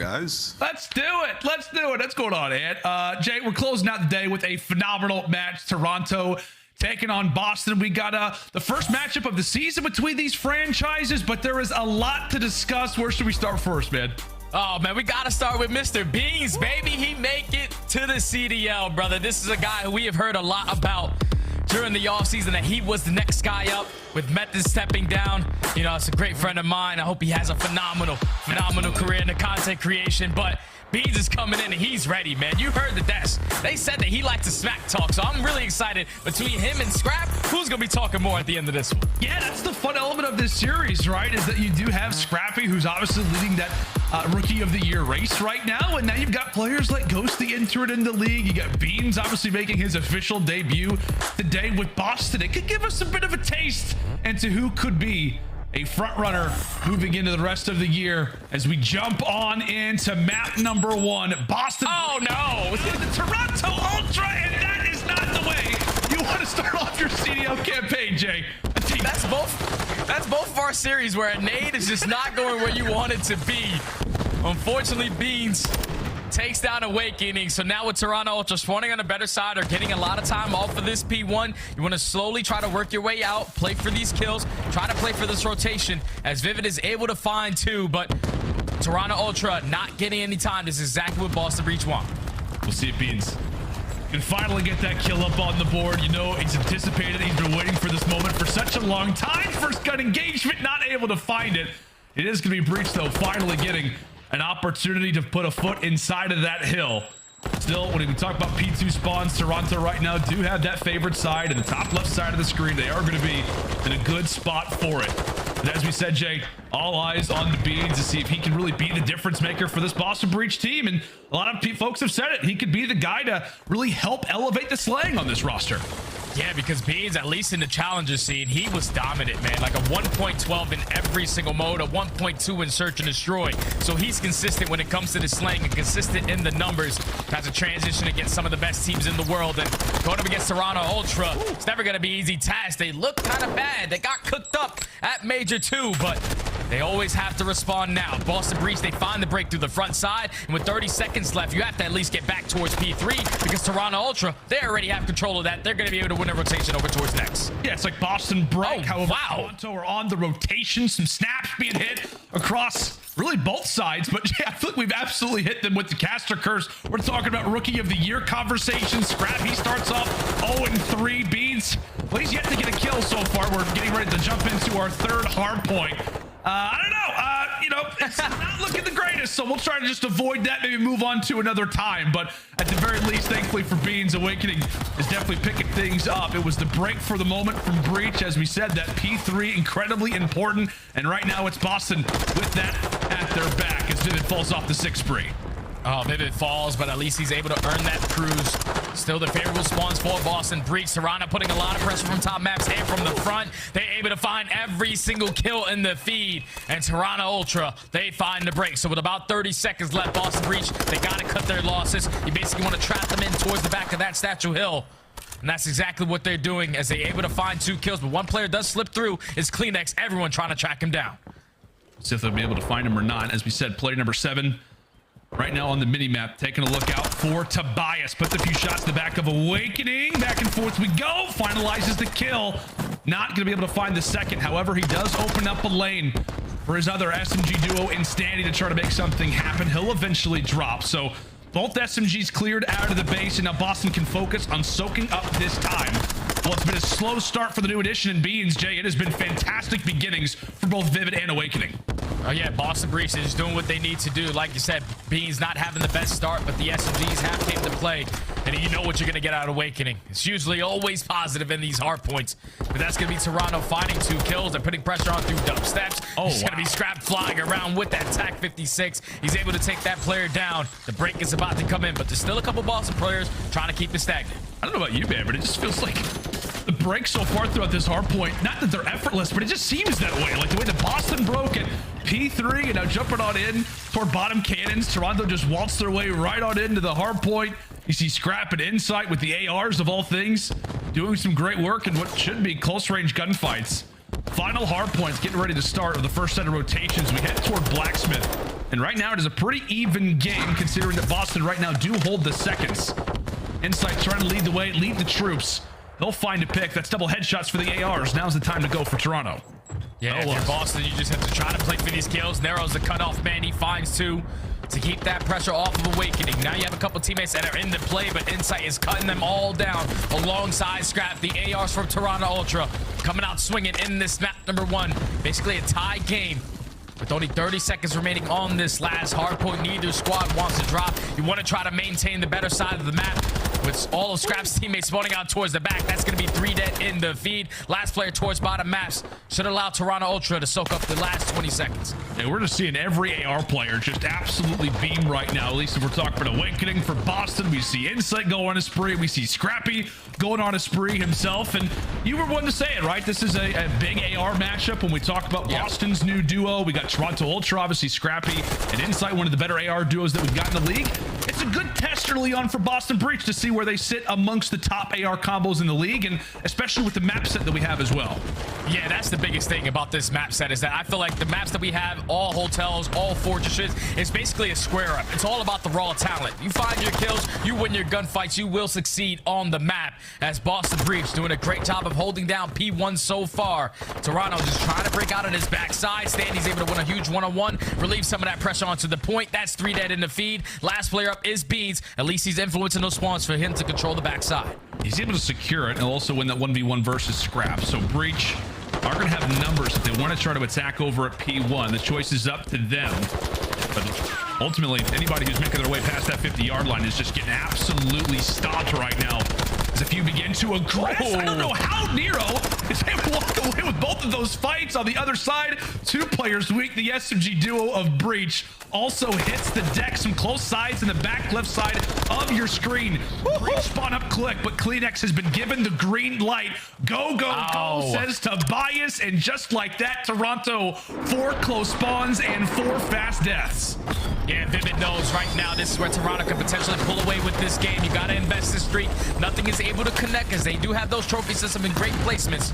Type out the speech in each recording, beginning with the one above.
guys? Let's do it. Let's do it. What's going on, Ed? Jay, we're closing out the day with a phenomenal match. Toronto taking on Boston. We got the first matchup of the season between these franchises, but there is a lot to discuss. Where should we start first, man? Oh, man, we got to start with Mr. Beans, baby. He make it to the CDL, brother. This is a guy who we have heard a lot about during the offseason, that he was the next guy up with Method stepping down. You know, it's a great friend of mine. I hope he has a phenomenal career in the content creation. But Beans is coming in and he's ready, man. You heard the desk. They said that he likes to smack talk, so I'm really excited. Between him and Scrapz, who's going to be talking more at the end of this one? Yeah, that's the fun element of this series, right? Is that you do have Scrappy, who's obviously leading that Rookie of the Year race right now. And now you've got players like Ghosty entering in the league. You got Beans obviously making his official debut today with Boston. It could give us a bit of a taste into who could be a front runner moving into the rest of the year as we jump on into map number 1, Boston. Oh no, the Toronto Ultra, and that is not the way you want to start off your CDL campaign, Jay. That's both of our series where a nade is just not going where you want it to be. Unfortunately, Beans takes down Awakening. So now with Toronto Ultra spawning on the better side or getting a lot of time off of this P1, you want to slowly try to work your way out, play for these kills, try to play for this rotation as Vivid is able to find 2, but Toronto Ultra not getting any time. This is exactly what Boston Breach want. We'll see if Beans can finally get that kill up on the board. You know, he's anticipated, he's been waiting for this moment for such a long time. First gun engagement, not able to find it. It is going to be Breach, though, finally getting an opportunity to put a foot inside of that hill. Still, when we talk about P2 spawns, Toronto right now do have that favored side in the top left side of the screen. They are going to be in a good spot for it. But as we said, Jay, all eyes on the Beans to see if he can really be the difference maker for this Boston Breach team. And a lot of folks have said it. He could be the guy to really help elevate the slang on this roster. Yeah, because Beans, at least in the challenger scene, he was dominant, man. Like a 1.12 in every single mode, a 1.2 in search and destroy. So he's consistent when it comes to the slang and consistent in the numbers. Has a transition against some of the best teams in the world. And going up against Toronto Ultra, it's never going to be easy task. They look kind of bad. They got cooked up at Major 2, but they always have to respond now. Boston Breach, they find the break through the front side. And with 30 seconds left, you have to at least get back towards P3 because Toronto Ultra, they already have control of that. They're going to be able to win a rotation over towards next. Yeah, it's like Boston break. Oh, however, wow. Toronto are on the rotation. Some snaps being hit across really both sides. But yeah, I feel like we've absolutely hit them with the caster curse. We're talking about Rookie of the Year conversation. Scrap, he starts off 0-3. Beans, well, he's yet to get a kill so far. We're getting ready to jump into our third hard point. I don't know. You know, it's not looking the greatest, so we'll try to just avoid that, maybe move on to another time. But at the very least, thankfully for Beans, Awakening is definitely picking things up. It was the break for the moment from Breach. As we said, that P3 incredibly important. And right now it's Boston with that at their back as Vivid falls off the 6th spree. Oh, Vivid falls, but at least he's able to earn that cruise. Still the favorable spawns for Boston Breach. Toronto putting a lot of pressure from top maps and from the front. They're able to find every single kill in the feed. And Toronto Ultra, they find the break. So with about 30 seconds left, Boston Breach, they got to cut their losses. You basically want to trap them in towards the back of that statue hill. And that's exactly what they're doing as they're able to find 2 kills. But one player does slip through. It's Kleenex. Everyone trying to track him down. See if they'll be able to find him or not. As we said, player number 7 right now on the mini-map, taking a look out for Tobias. Puts a few shots in the back of Awakening. Back and forth we go. Finalizes the kill. Not going to be able to find the second. However, he does open up a lane for his other SMG duo in Standy to try to make something happen. He'll eventually drop. So both SMGs cleared out of the base, and now Boston can focus on soaking up this time. Well, it's been a slow start for the new addition in Beans, Jay. It has been fantastic beginnings for both Vivid and Awakening. Oh yeah, Boston Breach is doing what they need to do. Like you said, Beans not having the best start, but the SMGs have came to play. And you know what you're going to get out of Awakening. It's usually always positive in these hard points. But that's going to be Toronto finding 2 kills. They're putting pressure on through dubsteps. Oh, He's going to be Scrapz flying around with that TAC 56. He's able to take that player down. The break is about to come in, but there's still a couple Boston players trying to keep it stagnant. I don't know about you, man, but it just feels like the break so far throughout this hard point, not that they're effortless, but it just seems that way. Like the way that Boston broke it, P3, and now jumping on in toward bottom cannons. Toronto just waltzed their way right on into the hard point. You see Scrap and Insight with the ARs of all things, doing some great work in what should be close range gunfights. Final hard points getting ready to start with the first set of rotations. We head toward Blacksmith. And right now it is a pretty even game considering that Boston right now do hold the seconds. Insight trying to lead the way, lead the troops. They'll find a pick. That's double headshots for the ARs. Now's the time to go for Toronto. Yeah, if you're Boston, you just have to try to play for these kills. Nero's the cutoff man. He finds 2 to keep that pressure off of Awakening. Now you have a couple teammates that are in the play, but Insight is cutting them all down alongside Scrapz. The ARs from Toronto Ultra coming out swinging in this map number 1. Basically a tie game. With only 30 seconds remaining on this last hard point, neither squad wants to drop. You want to try to maintain the better side of the map. With all of Scrapz teammates spawning out towards the back, that's going to be 3 dead in the feed. Last player towards bottom maps should allow Toronto Ultra to soak up the last 20 seconds. And we're just seeing every AR player just absolutely beam right now. At least if we're talking about Awakening for Boston, we see Insight go on a spree. We see Scrappy going on a spree himself. And you were one to say it, right? This is a big AR matchup when we talk about Boston's new duo. We got Toronto Ultra, obviously Scrappy and Insight, one of the better AR duos that we've got in the league. It's a good test early on for Boston Breach to see where they sit amongst the top AR combos in the league, and especially with the map set that we have as well. Yeah, that's the biggest thing about this map set, is that I feel like the maps that we have, all hotels, all fortresses, it's basically a square up. It's all about the raw talent. You find your kills, you win your gunfights, you will succeed on the map. As Boston Breach doing a great job of holding down P1 so far. Toronto just trying to break out on his backside. Standy's able to win a huge one-on-one, relieve some of that pressure onto the point. That's 3 dead in the feed. Last player up is aBeZy. At least he's influencing those spawns for him to control the backside. He's able to secure it and also win that 1v1 versus Scrapz. So Breach are going to have numbers if they want to try to attack over at P1. The choice is up to them. But ultimately, anybody who's making their way past that 50-yard line is just getting absolutely stopped right now. As if you begin to aggress, I don't know how Nero is able to walk away with both of those fights. On the other side, 2 players weak. The SMG duo of Breach also hits the deck. Some close sides in the back left side of your screen. Breach spawn up click, but Kleenex has been given the green light. Go, go, go, says Tobias. And just like that, Toronto, 4 close spawns and 4 fast deaths. Yeah, Vivid knows right now this is where Toronto can potentially pull away with this game. You got to invest this streak. Nothing is able to connect as they do have those trophy system in great placements.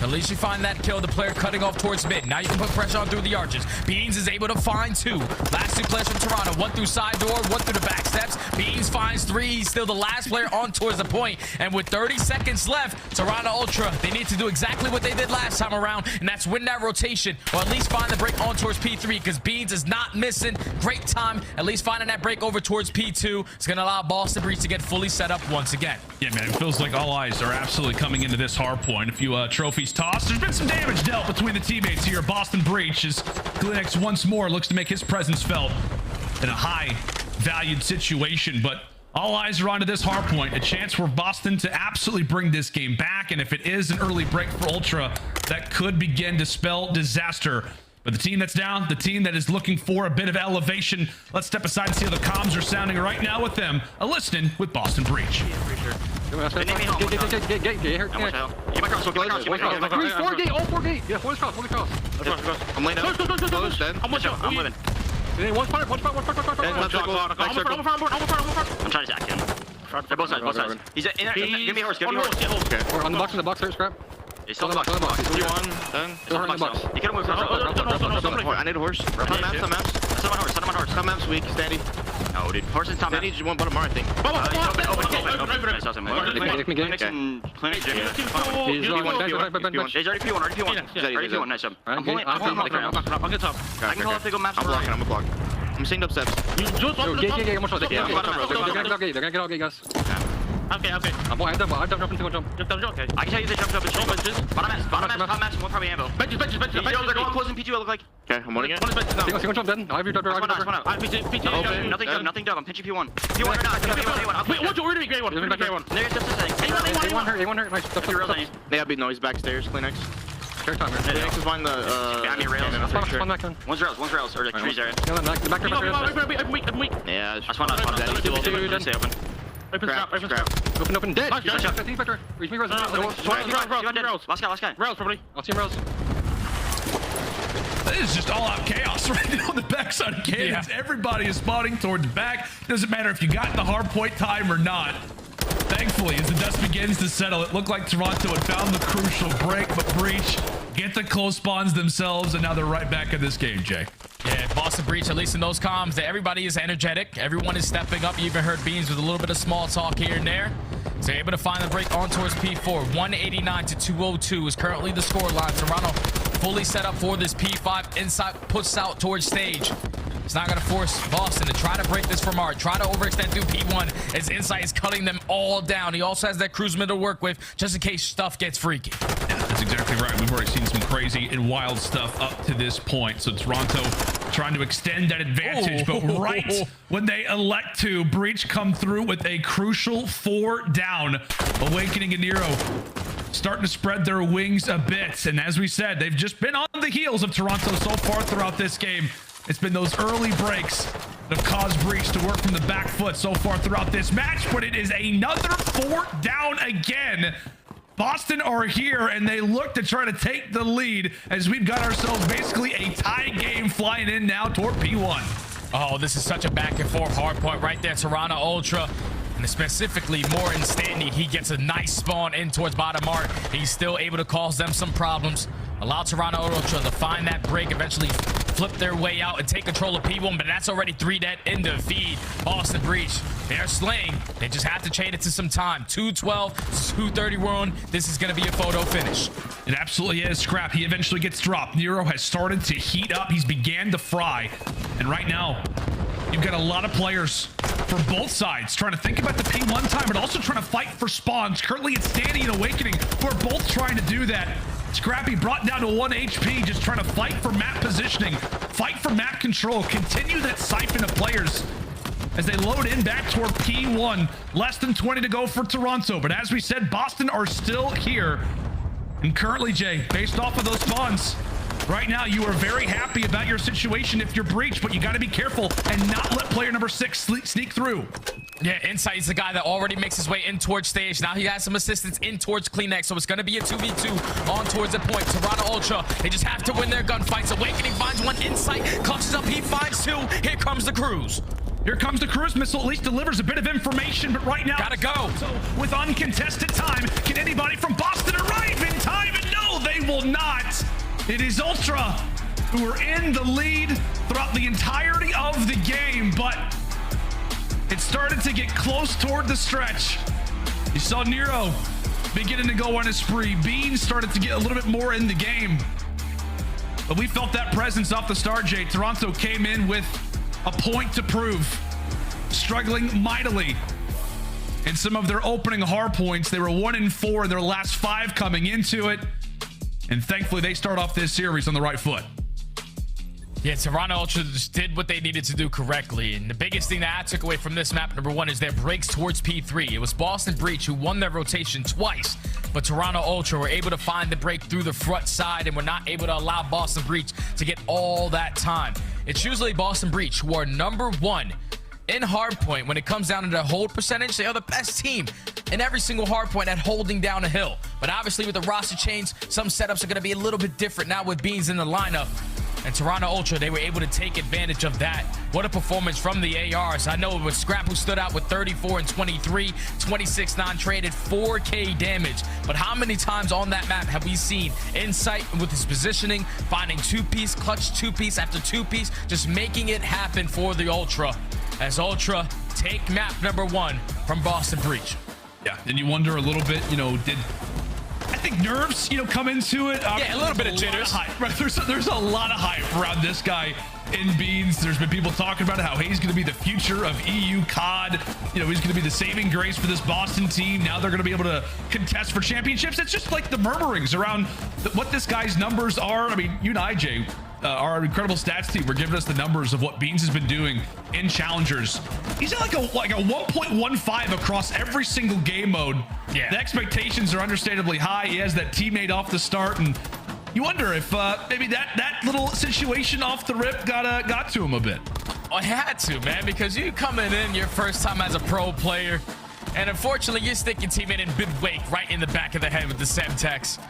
At least you find that kill, the player cutting off towards mid. Now you can put pressure on through the arches. Beans is able to find 2. Last 2 players from Toronto, 1 through side door, 1 through the back steps. Beans finds 3. He's still the last player on towards the point. And with 30 seconds left, Toronto Ultra, they need to do exactly what they did last time around, and that's win that rotation, or at least find the break on towards P3, because Beans is not missing. Great time, at least finding that break over towards P2. It's going to allow Boston Breach to get fully set up once again. Yeah, man, it feels like all eyes are absolutely coming into this hard point. A few trophies tossed. There's been some damage dealt between the teammates here. Boston Breach as Kleenex once more looks to make his presence felt in a high valued situation, but all eyes are onto this hard point. A chance for Boston to absolutely bring this game back, and if it is an early break for Ultra, that could begin to spell disaster. But the team that's down, the team that is looking for a bit of elevation, let's step aside and see how the comms are sounding right now with them. A listening with Boston Breach. I'm laying out. I'm living. One spot. I'm trying to attack him. They're both sides. He's in there. Give me a horse. Okay. We're on the box, Scrap. He's still in the box. You won. Done. You can move. I need a horse. Top maps. Set him on horse. Top maps weak. Standy. No, dude. Horse is top maps. Standy just one bottom bar, I think. Open. I saw him. He's already P1. Already P1. Nice job. I'm pulling. I'll get top. I can call up to go maps. I'm blocking. I'm staying up steps. They're gonna get all gate, guys. Okay. I've done jump. Okay. I can tell you they jumped up and shoulders. Bottom match, top match, one probably ambo. Benches. They're going close in P2, it look like. Okay, I'm running it. Single jump dead. I've done Nothing done. I'm pinching P1. P1 or not. P1. Wait, what's already grade one? They're just saying. A1 hurt. Nice. They have big noise backstairs. Kleenex. Kleenex is behind the Cammy rails. One's rails. Or the trees area. The back. I'm weak. Yeah, I spawned out. Stay open. Open. Dead. Reach me, Rose. Last guy. Rails, probably. I'll see him, Rails. This is just all-out chaos right now on the backside of cannons. Everybody is spawning towards the back. Doesn't matter if you got the hard point time or not. Thankfully, as the dust begins to settle, it looked like Toronto had found the crucial break, but Breach get the close spawns themselves, and now they're right back in this game, Jay. Yeah, Boston Breach, at least in those comms, that everybody is energetic. Everyone is stepping up. You even heard Beans with a little bit of small talk here and there. So able to find the break on towards P4. 189 to 202 is currently the score line. Toronto fully set up for this P5. Inside puts out towards stage. It's not going to force Boston to try to break this from art. Try to overextend through P1 as Insight is cutting them all down. He also has that cruise mid to work with just in case stuff gets freaky. Yeah, that's exactly right. We've already seen some crazy and wild stuff up to this point. So Toronto trying to extend that advantage, but right when they elect to, Breach come through with a crucial 4 down. Owakening and Nero starting to spread their wings a bit. And as we said, they've just been on the heels of Toronto so far throughout this game. It's been those early breaks that have caused Breach to work from the back foot so far throughout this match, but it is another 4 down again. Boston are here, and they look to try to take the lead as we've got ourselves basically a tie game flying in now toward P1. Oh, this is such a back and forth hard point right there. Toronto Ultra, and specifically more in standing. He gets a nice spawn in towards bottom art. He's still able to cause them some problems. Allow Toronto Ultra to find that break, eventually flip their way out and take control of P1, but that's already 3 dead in the feed. Boston Breach, they're slaying. They just have to chain it to some time. 212, 231. This is going to be a photo finish. It absolutely is. Scrap, he eventually gets dropped. Nero has started to heat up. He's began to fry. And right now, you've got a lot of players for both sides trying to think about the P1 time, but also trying to fight for spawns. Currently, it's Danny and Awakening who are both trying to do that. Scrappy brought down to 1 HP, just trying to fight for map positioning, fight for map control, continue that siphon of players as they load in back toward P1. Less than 20 to go for Toronto, but as we said, Boston are still here. And currently, Jay, based off of those spawns, right now you are very happy about your situation if you're Breach, but you got to be careful and not let player number 6 sneak through. Yeah, Insight is the guy that already makes his way in towards stage. Now he has some assistance in towards CleanX, so it's going to be a 2v2 on towards the point. Toronto Ultra, they just have to win their gunfights. Awakening finds one, Insight clutches up, he finds 2. Here comes the cruise. Here comes the cruise missile, at least delivers a bit of information, but right now, gotta go. So with uncontested time, can anybody from Boston arrive in time? And no, they will not. It is Ultra who are in the lead throughout the entirety of the game, but it started to get close toward the stretch. You saw Nero beginning to go on a spree. Beans started to get a little bit more in the game, but we felt that presence off the start, Jay. Toronto came in with a point to prove, struggling mightily in some of their opening hard points. They were 1-4 in their last 5 coming into it, and thankfully they start off this series on the right foot. Yeah, Toronto Ultra just did what they needed to do correctly. And the biggest thing that I took away from this map, number 1, is their breaks towards P3. It was Boston Breach who won their rotation twice, but Toronto Ultra were able to find the break through the front side and were not able to allow Boston Breach to get all that time. It's usually Boston Breach who are number 1 in hardpoint when it comes down to their hold percentage. They are the best team in every single hardpoint at holding down a hill. But obviously with the roster change, some setups are going to be a little bit different now with Beans in the lineup. And Toronto Ultra, they were able to take advantage of that. What a performance from the ARs. I know it was Scrap who stood out with 34 and 23, 26 non-traded, 4K damage. But how many times on that map have we seen Insight with his positioning, finding 2-piece, clutch 2-piece after 2-piece, just making it happen for the Ultra, as Ultra take map number 1 from Boston Breach. Yeah, and you wonder a little bit, I think nerves, come into it. Yeah, a little bit of jitters. Right, there's a lot of hype around this guy in Beans. There's been people talking about how he's going to be the future of EU COD. He's going to be the saving grace for this Boston team. Now they're going to be able to contest for championships. It's just like the murmurings around what this guy's numbers are. I mean, you and I, Jay, our incredible stats team were giving us the numbers of what Beans has been doing in challengers. He's at like a 1.15 across every single game mode. Yeah, the expectations are understandably high. He has that teammate off the start, and you wonder if maybe that little situation off the rip got to him a bit. I had to, man, because you coming in your first time as a pro player, and unfortunately you stick your teammate in big wake right in the back of the head with the Semtex.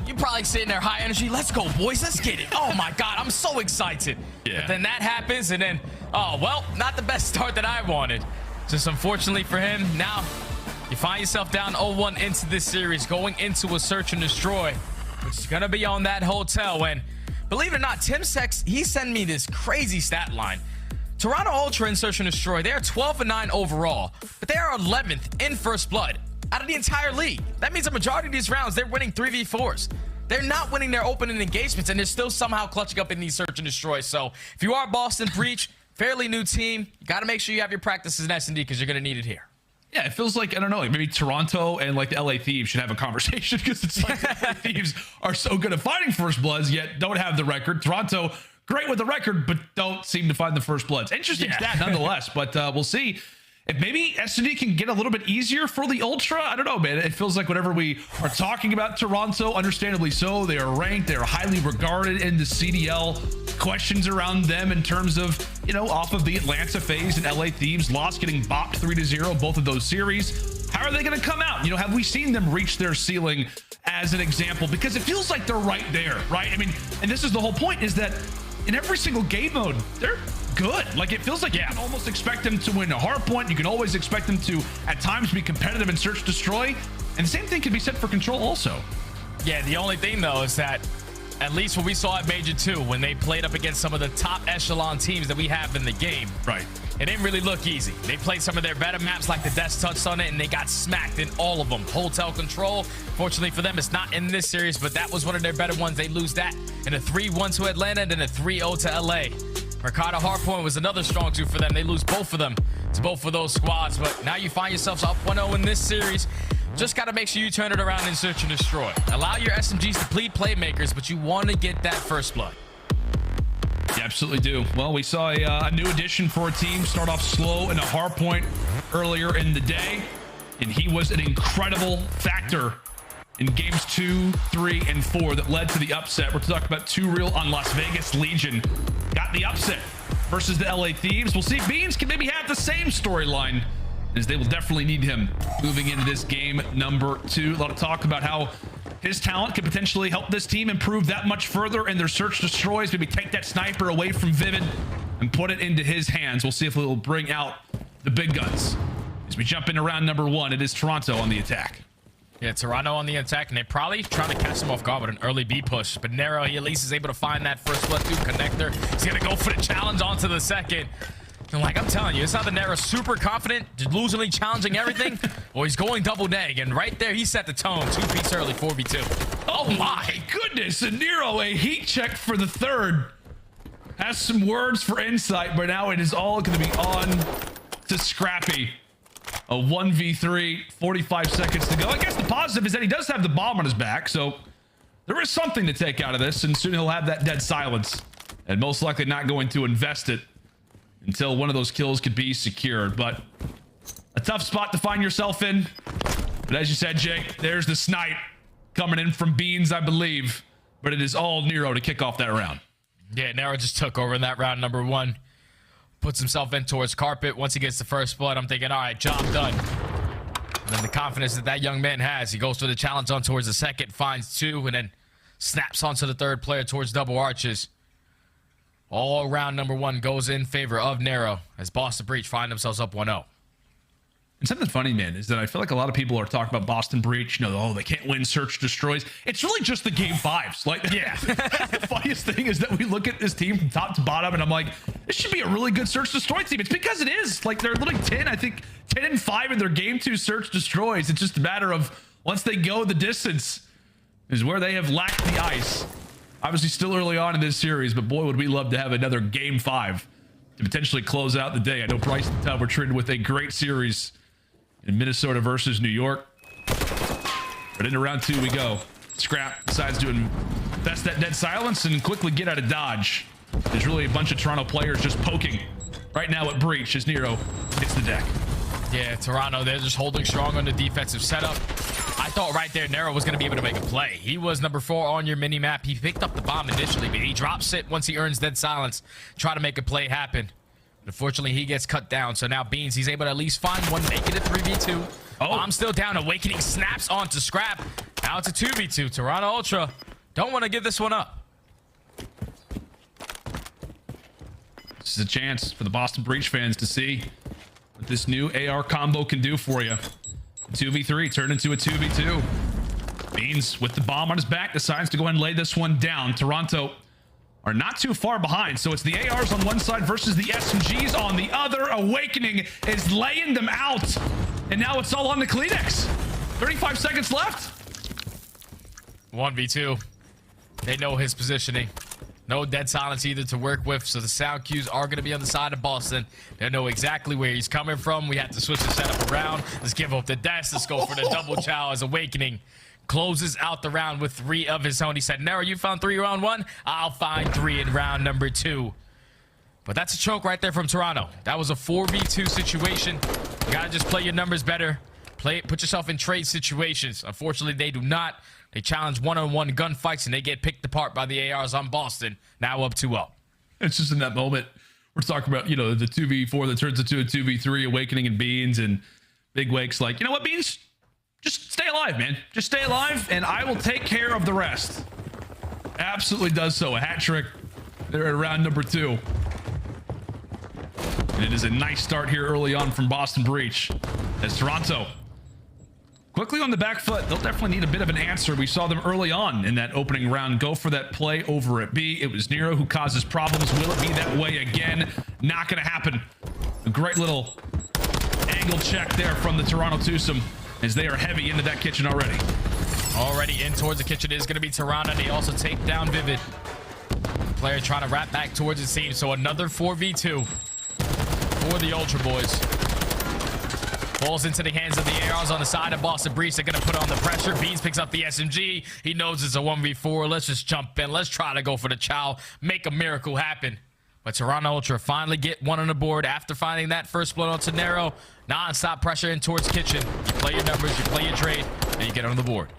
You're probably sitting there high energy. Let's go, boys. Let's get it. Oh, my God. I'm so excited. Yeah. But then that happens, and then, oh, well, not the best start that I wanted. Just unfortunately for him, now you find yourself down 0-1 into this series, going into a search and destroy. which is going to be on that hotel. And believe it or not, Tim Sex, he sent me this crazy stat line. Toronto Ultra in Search and Destroy, they are 12-9 overall, but they are 11th in First Blood out of the entire league. That means the majority of these rounds, they're winning 3v4s. They're not winning their opening engagements, and they're still somehow clutching up in these Search and Destroy. So if you are Boston Breach, fairly new team, you got to make sure you have your practices in S&D because you're going to need it here. Yeah, it feels like, I don't know, like maybe Toronto and like the LA Thieves should have a conversation because it's like the LA Thieves are so good at fighting First Bloods, yet don't have the record. Toronto, great with the record, but don't seem to find the First Bloods. Interesting stat nonetheless, but we'll see if maybe S&D can get a little bit easier for the Ultra. I don't know, man. It feels like whenever we are talking about Toronto, understandably so, they are ranked, they are highly regarded in the CDL. Questions around them in terms of, you know, off of the Atlanta FaZe and LA Thieves loss, getting bopped 3-0, both of those series. How are they going to come out? You know, have we seen them reach their ceiling as an example? Because it feels like they're right there, right? I mean, and this is the whole point, is that in every single game mode, they're good. Like, it feels like you can almost expect them to win a hard point. You can always expect them to, at times, be competitive in Search Destroy. And the same thing can be said for Control also. Yeah, the only thing, though, is that at least what we saw at Major 2, when they played up against some of the top echelon teams that we have in the game, right, it didn't really look easy. They played some of their better maps, like the Death touched on it, and they got smacked in all of them. Hotel Control, fortunately for them, it's not in this series, but that was one of their better ones. They lose that in a 3-1 to Atlanta, and then a 3-0 to LA. Mercado Hardpoint was another strong suit for them. They lose both of them to both of those squads, but now you find yourselves up 1-0 in this series. Just got to make sure you turn it around in Search and Destroy. Allow your SMGs to bleed playmakers, but you want to get that First Blood. You absolutely do. Well, we saw a new addition for a team start off slow in a hard point earlier in the day, and he was an incredible factor in games 2, 3, and 4 that led to the upset. We're talking about 2 real on Las Vegas Legion. Got the upset versus the LA Thieves. We'll see if Beans can maybe have the same storyline, as they will definitely need him moving into this game number 2. A lot of talk about how his talent could potentially help this team improve that much further in their Search Destroys. Maybe take that sniper away from Vivid and put it into his hands. We'll see if it will bring out the big guns. As we jump into round number 1, it is Toronto on the attack. Yeah, Toronto on the attack, and they're probably trying to catch him off guard with an early B push. But Nero, he at least is able to find that First Blood 2 connector. He's going to go for the challenge onto the second. And like I'm telling you, it's either Nero's super confident, delusionally challenging everything, or he's going double neg. And right there, he set the tone. 2-piece early, 4v2. Oh my goodness, and Nero, a heat check for the third. Has some words for insight, but now it is all going to be on to Scrappy. A 1v3, 45 seconds to go. I guess the positive is that he does have the bomb on his back, so there is something to take out of this, and soon he'll have that dead silence, and most likely not going to invest it until one of those kills could be secured. But a tough spot to find yourself in. But as you said, Jake, there's the snipe coming in from Beans, I believe, but it is all Nero to kick off that round. Yeah, Nero just took over in that round number 1. Puts himself in towards carpet. Once he gets the First Blood, I'm thinking, all right, job done. And then the confidence that that young man has, he goes for the challenge on towards the second, finds 2, and then snaps onto the third player towards double arches. All round number 1 goes in favor of Nero as Boston Breach find themselves up 1-0. And something funny, man, is that I feel like a lot of people are talking about Boston Breach. You know, oh, they can't win Search Destroys. It's really just the game 5s. Like, yeah. The funniest thing is that we look at this team from top to bottom, and I'm like, this should be a really good Search Destroy team. It's because it is. Like, they're literally 10, I think, 10-5 in their game 2 Search Destroys. It's just a matter of once they go the distance is where they have lacked the ice. Obviously, still early on in this series, but boy, would we love to have another game 5 to potentially close out the day. I know Bryce and Tubb were treated with a great series in Minnesota versus New York. But into round 2 we go. Scrap decides to invest that dead silence and quickly get out of dodge. There's really a bunch of Toronto players just poking right now at Breach as Nero hits the deck. Yeah, Toronto, they're just holding strong on the defensive setup. I thought right there Nero was going to be able to make a play. He was number 4 on your mini-map. He picked up the bomb initially, but he drops it once he earns dead silence. Try to make a play happen. Unfortunately, he gets cut down. So now Beans, he's able to at least find one, make it a 3v2. Oh, I'm still down. Awakening snaps onto Scrap. Now it's a 2v2. Toronto Ultra don't want to give this one up. This is a chance for the Boston Breach fans to see what this new AR combo can do for you. 2v3 turned into a 2v2. Beans with the bomb on his back decides to go ahead and lay this one down. Toronto are not too far behind, so it's the ARs on one side versus the SMGs on the other. Awakening is laying them out, and now it's all on the Kleenex. 35 seconds left. 1v2. They know his positioning. No dead silence either to work with, so the sound cues are going to be on the side of Boston. They know exactly where he's coming from. We have to switch the setup around. Let's give up the dash. Let's go for the double chow as Awakening closes out the round with 3 of his own. He said, Nero, you found 3 round 1? I'll find 3 in round number 2. But that's a choke right there from Toronto. That was a 4v2 situation. You got to just play your numbers better. Put yourself in trade situations. Unfortunately, they do not. They challenge one-on-one gunfights, and they get picked apart by the ARs on Boston. Now up 2-0. It's just in that moment, we're talking about, you know, the 2v4 that turns into a 2v3, Awakening and Beans, and Big Wake's like, you know what, Beans? Just stay alive, man. Just stay alive, and I will take care of the rest. Absolutely does so. A hat trick there at round number 2. And it is a nice start here early on from Boston Breach. As Toronto quickly on the back foot, they'll definitely need a bit of an answer. We saw them early on in that opening round go for that play over at B. It was Nero who causes problems. Will it be that way again? Not going to happen. A great little angle check there from the Toronto twosome as they are heavy into that kitchen already. Already in towards the kitchen is going to be Toronto. They also take down Vivid. Player trying to wrap back towards his team. So another 4v2 for the Ultra Boys. Falls into the hands of the ARs on the side of Boston Breach. They're going to put on the pressure. Beans picks up the SMG. He knows it's a 1v4. Let's just jump in. Let's try to go for the chow. Make a miracle happen. But Toronto Ultra finally get one on the board after finding that first blood onto Nero. Non-stop pressure in towards kitchen. You play your numbers, you play your trade, and you get on the board.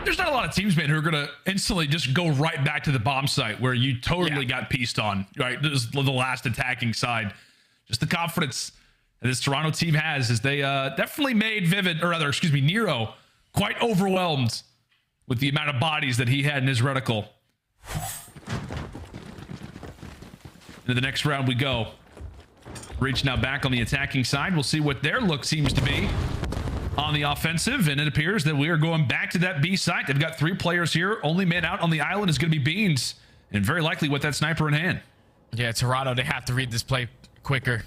There's not a lot of teams, man, who are going to instantly just go right back to the bomb site where you totally got pieced on, right? This is the last attacking side. Just the confidence that this Toronto team has is they definitely made Nero quite overwhelmed with the amount of bodies that he had in his reticle. Into the next round we go. Breach now back on the attacking side. We'll see what their look seems to be on the offensive, and it appears that we are going back to that B site. They've got 3 players here. Only man out on the island is going to be Beans, and very likely with that sniper in hand. Yeah, Toronto, they have to read this play quicker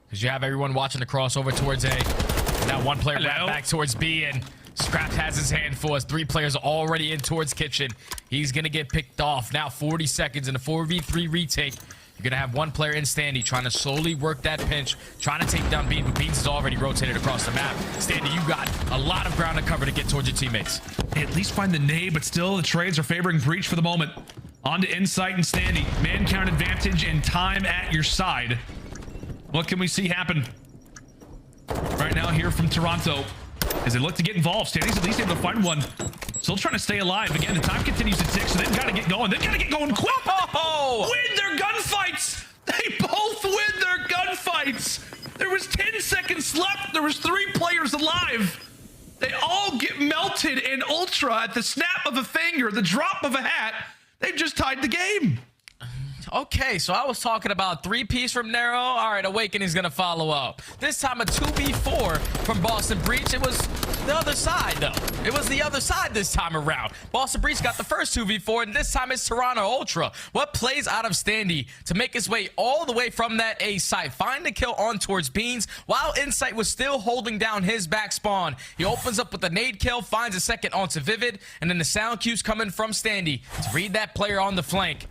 because you have everyone watching the crossover towards A. Now one player wrapped back towards B, and Scrapz has his hand full as 3 players already in towards kitchen. He's going to get picked off. Now 40 seconds in a 4v3 retake. You're going to have one player in Standy trying to slowly work that pinch, trying to take down Beans, but Beans is already rotated across the map. Standy, you got a lot of ground to cover to get towards your teammates. Hey, at least find the nade, but still the trades are favoring Breach for the moment. On to Insight and Standy. Man count advantage and time at your side. What can we see happen right now here from Toronto as they look to get involved? Standy's at least able to find one. Still trying to stay alive. Again, the time continues to tick, so they've got to get going. They've got to get going quick. Win their gunfights. They both win their gunfights. There was 10 seconds left. There was 3 players alive. They all get melted in Ultra at the snap of a finger, the drop of a hat. They've just tied the game. Okay, so I was talking about 3-piece from Nero. All right, Awakening's going to follow up. This time a 2v4 from Boston Breach. It was the other side, though. It was the other side this time around. Boston Breach got the first 2v4, and this time it's Toronto Ultra. What plays out of Standy to make his way all the way from that A site? Find the kill on towards Beans while Insight was still holding down his back spawn. He opens up with a nade kill, finds a second onto Vivid, and then the sound cues coming from Standy to read that player on the flank.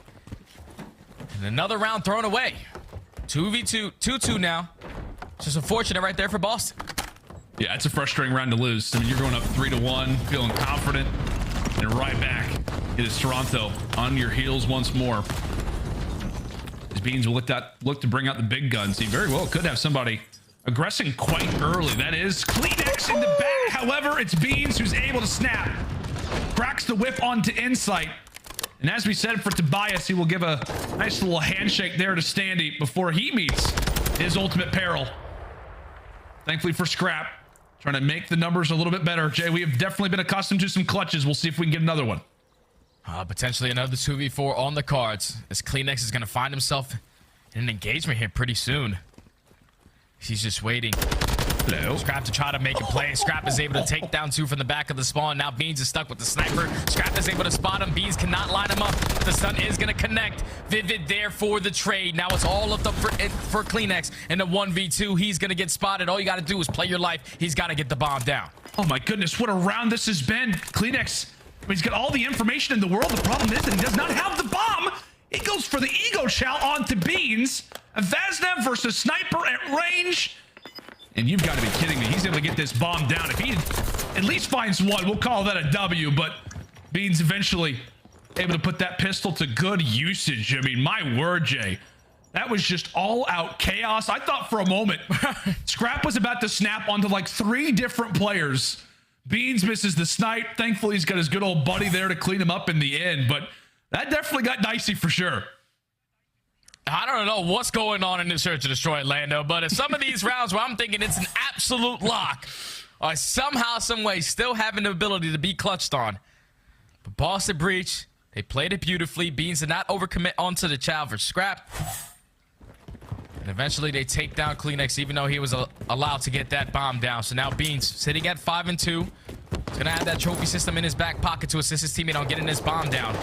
And another round thrown away. 2v2, 2-2 now. Just unfortunate right there for Boston. Yeah, it's a frustrating round to lose. I mean, you're going up 3-1, feeling confident, and right back. It is Toronto on your heels once more. As Beans will look to bring out the big guns. He very well could have somebody aggressing quite early. That is Kleenex in the back. However, it's Beans who's able to snap. Cracks the whip onto Insight. And as we said for Tobias, he will give a nice little handshake there to Standy before he meets his ultimate peril. Thankfully for Scrap, trying to make the numbers a little bit better. Jay, we have definitely been accustomed to some clutches. We'll see if we can get another one. Potentially another 2v4 on the cards, as Kleenex is going to find himself in an engagement here pretty soon. He's just waiting. Hello. Scrapz to try to make a play. Scrapz is able to take down 2 from the back of the spawn. Now Beans is stuck with the sniper. Scrapz is able to spot him. Beans cannot line him up. The stun is going to connect. Vivid there for the trade. Now it's all left up for Kleenex in the 1v2. He's going to get spotted. All you got to do is play your life. He's got to get the bomb down. Oh my goodness, what a round this has been. Kleenex, I mean, he's got all the information in the world. The problem is that he does not have the bomb. He goes for the ego chow onto Beans. Vaznev versus Sniper at range. And you've got to be kidding me. He's able to get this bomb down. If he at least finds one, we'll call that a W, but Beans eventually able to put that pistol to good usage. I mean, my word, Jay. That was just all out chaos. I thought for a moment Scrapz was about to snap onto like 3 different players. Beans misses the snipe. Thankfully, he's got his good old buddy there to clean him up in the end, but that definitely got dicey for sure. I don't know what's going on in this Search and Destroy, Lando, but in some of these rounds where I'm thinking it's an absolute lock, I somehow, some way still having the ability to be clutched on. But Boston Breach, they played it beautifully. Beans did not overcommit onto the child for Scrapz. And eventually they take down Kleenex, even though he was allowed to get that bomb down. So now Beans sitting at 5-2. He's going to have that trophy system in his back pocket to assist his teammate on getting this bomb down.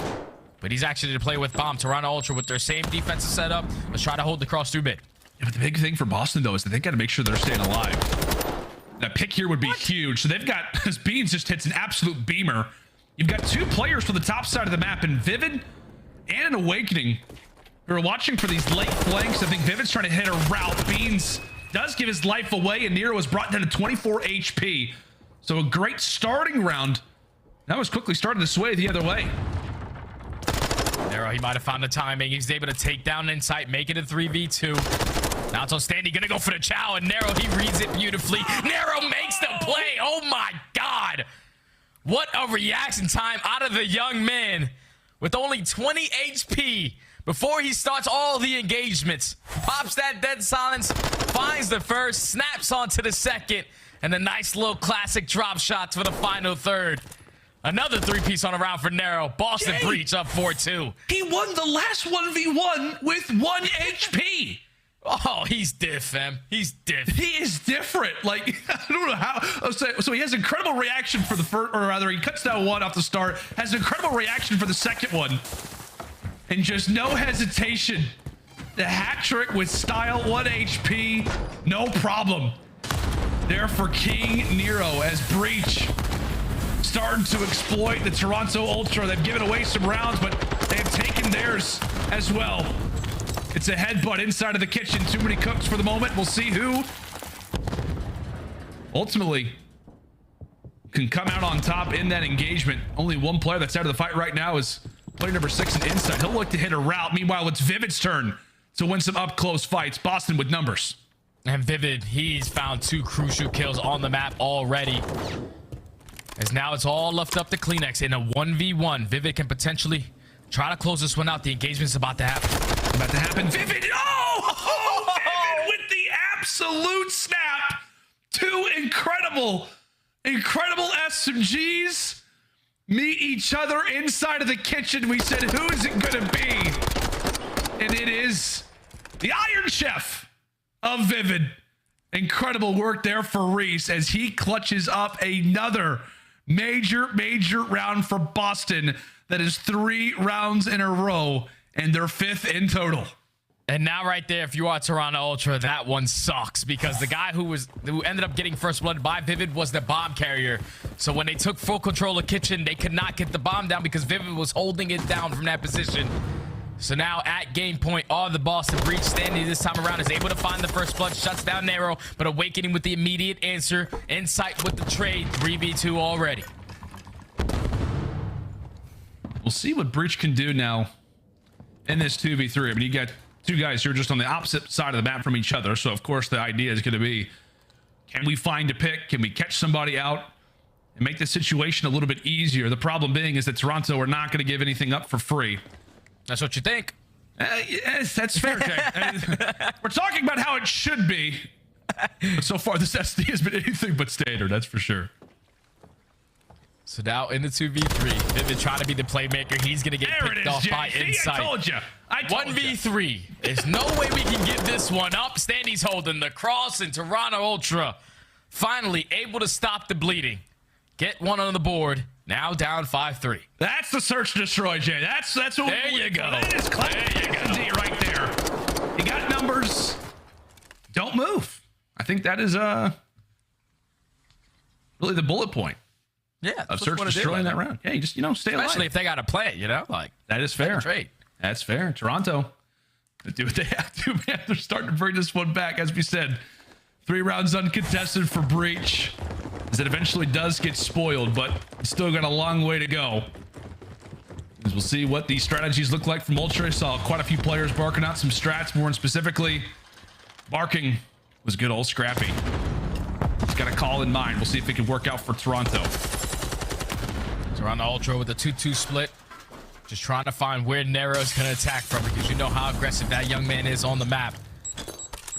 But he's actually to play with bomb. Toronto Ultra with their same defensive setup. Let's try to hold the cross through mid. Yeah, but the big thing for Boston, though, is that they got to make sure they're staying alive. That pick here would be huge. So they've got, as Beans just hits an absolute beamer. You've got 2 players for the top side of the map in Vivid and an Awakening who are watching for these late flanks. I think Vivid's trying to hit a route. Beans does give his life away, and Nero is brought down to 24 HP. So a great starting round. That was quickly starting to sway the other way. Nero, he might have found the timing. He's able to take down Insight, make it a 3v2. Now it's on Standy, gonna go for the chow, and Nero, he reads it beautifully. Nero makes the play. Oh my God. What a reaction time out of the young man with only 20 HP before he starts all the engagements. Pops that dead silence, finds the first, snaps onto the second, and a nice little classic drop shots for the final third. Another 3-piece on a round for Nero. Boston Breach up 4-2. He won the last 1v1 with 1 HP. Oh, he's diff, fam. He's diff. He is different. Like, I don't know how. So he has incredible reaction for the first, or rather, he cuts down 1 off the start, has incredible reaction for the second one, and just no hesitation. The hat trick with style, 1 HP, no problem. There for King Nero as Breach starting to exploit the Toronto Ultra. They've given away some rounds, but they've taken theirs as well. It's a headbutt inside of the kitchen. Too many cooks for the moment. We'll see who ultimately can come out on top in that engagement. Only 1 player that's out of the fight right now is player number 6 in Inside. He'll look to hit a route. Meanwhile, it's Vivid's turn to win some up-close fights. Boston with numbers. And Vivid, he's found 2 crucial kills on the map already. As now it's all left up to Kleenex in a 1v1. Vivid can potentially try to close this one out. The engagement's about to happen. Vivid! Oh! Vivid with the absolute snap. 2 incredible SMGs meet each other inside of the kitchen. We said, who is it going to be? And it is the Iron Chef of Vivid. Incredible work there for Reese as he clutches up another major round for Boston. That is 3 rounds in a row and their 5th in total. And now right there, if you are Toronto Ultra, that one sucks because the guy who ended up getting first blood by Vivid was the bomb carrier. So when they took full control of kitchen, they could not get the bomb down because Vivid was holding it down from that position. So now at game point, all the Boston Breach standing this time around is able to find the first blood, shuts down Nero, but Awakening with the immediate answer. Insight with the trade, 3v2 already. We'll see what Breach can do now in this 2v3. I mean, you got 2 guys who are just on the opposite side of the map from each other. So, of course, the idea is going to be, can we find a pick? Can we catch somebody out and make the situation a little bit easier? The problem being is that Toronto are not going to give anything up for free. That's what you think. Yes, that's fair, Jay. We're talking about how it should be. But so far, this SD has been anything but standard, that's for sure. So now in the 2v3, Vivid trying to be the playmaker. He's going to get picked off by Insight. I told you. 1v3. There's no way we can give this one up. Standy's holding the cross, and Toronto Ultra finally able to stop the bleeding. Get one on the board. Now down 5-3. That's the search and destroy, Jay. That's what. There you go. That is classic right there. You got numbers. Don't move. I think that is really the bullet point. Yeah, of search and destroy in that round. Yeah, you just stay alive. Especially if they got to play it, like that is fair. Trade. That's fair. Toronto, they do what they have to, man. They're starting to bring this one back, as we said. 3 rounds uncontested for Breach, as it eventually does get spoiled, but it's still got a long way to go. As we'll see what the strategies look like from Ultra. I saw quite a few players barking out some strats, more specifically, barking was good old Scrappy. He's got a call in mind. We'll see if it can work out for Toronto. Toronto Ultra with a 2-2 split. Just trying to find where Nero's going to attack from, because you know how aggressive that young man is on the map.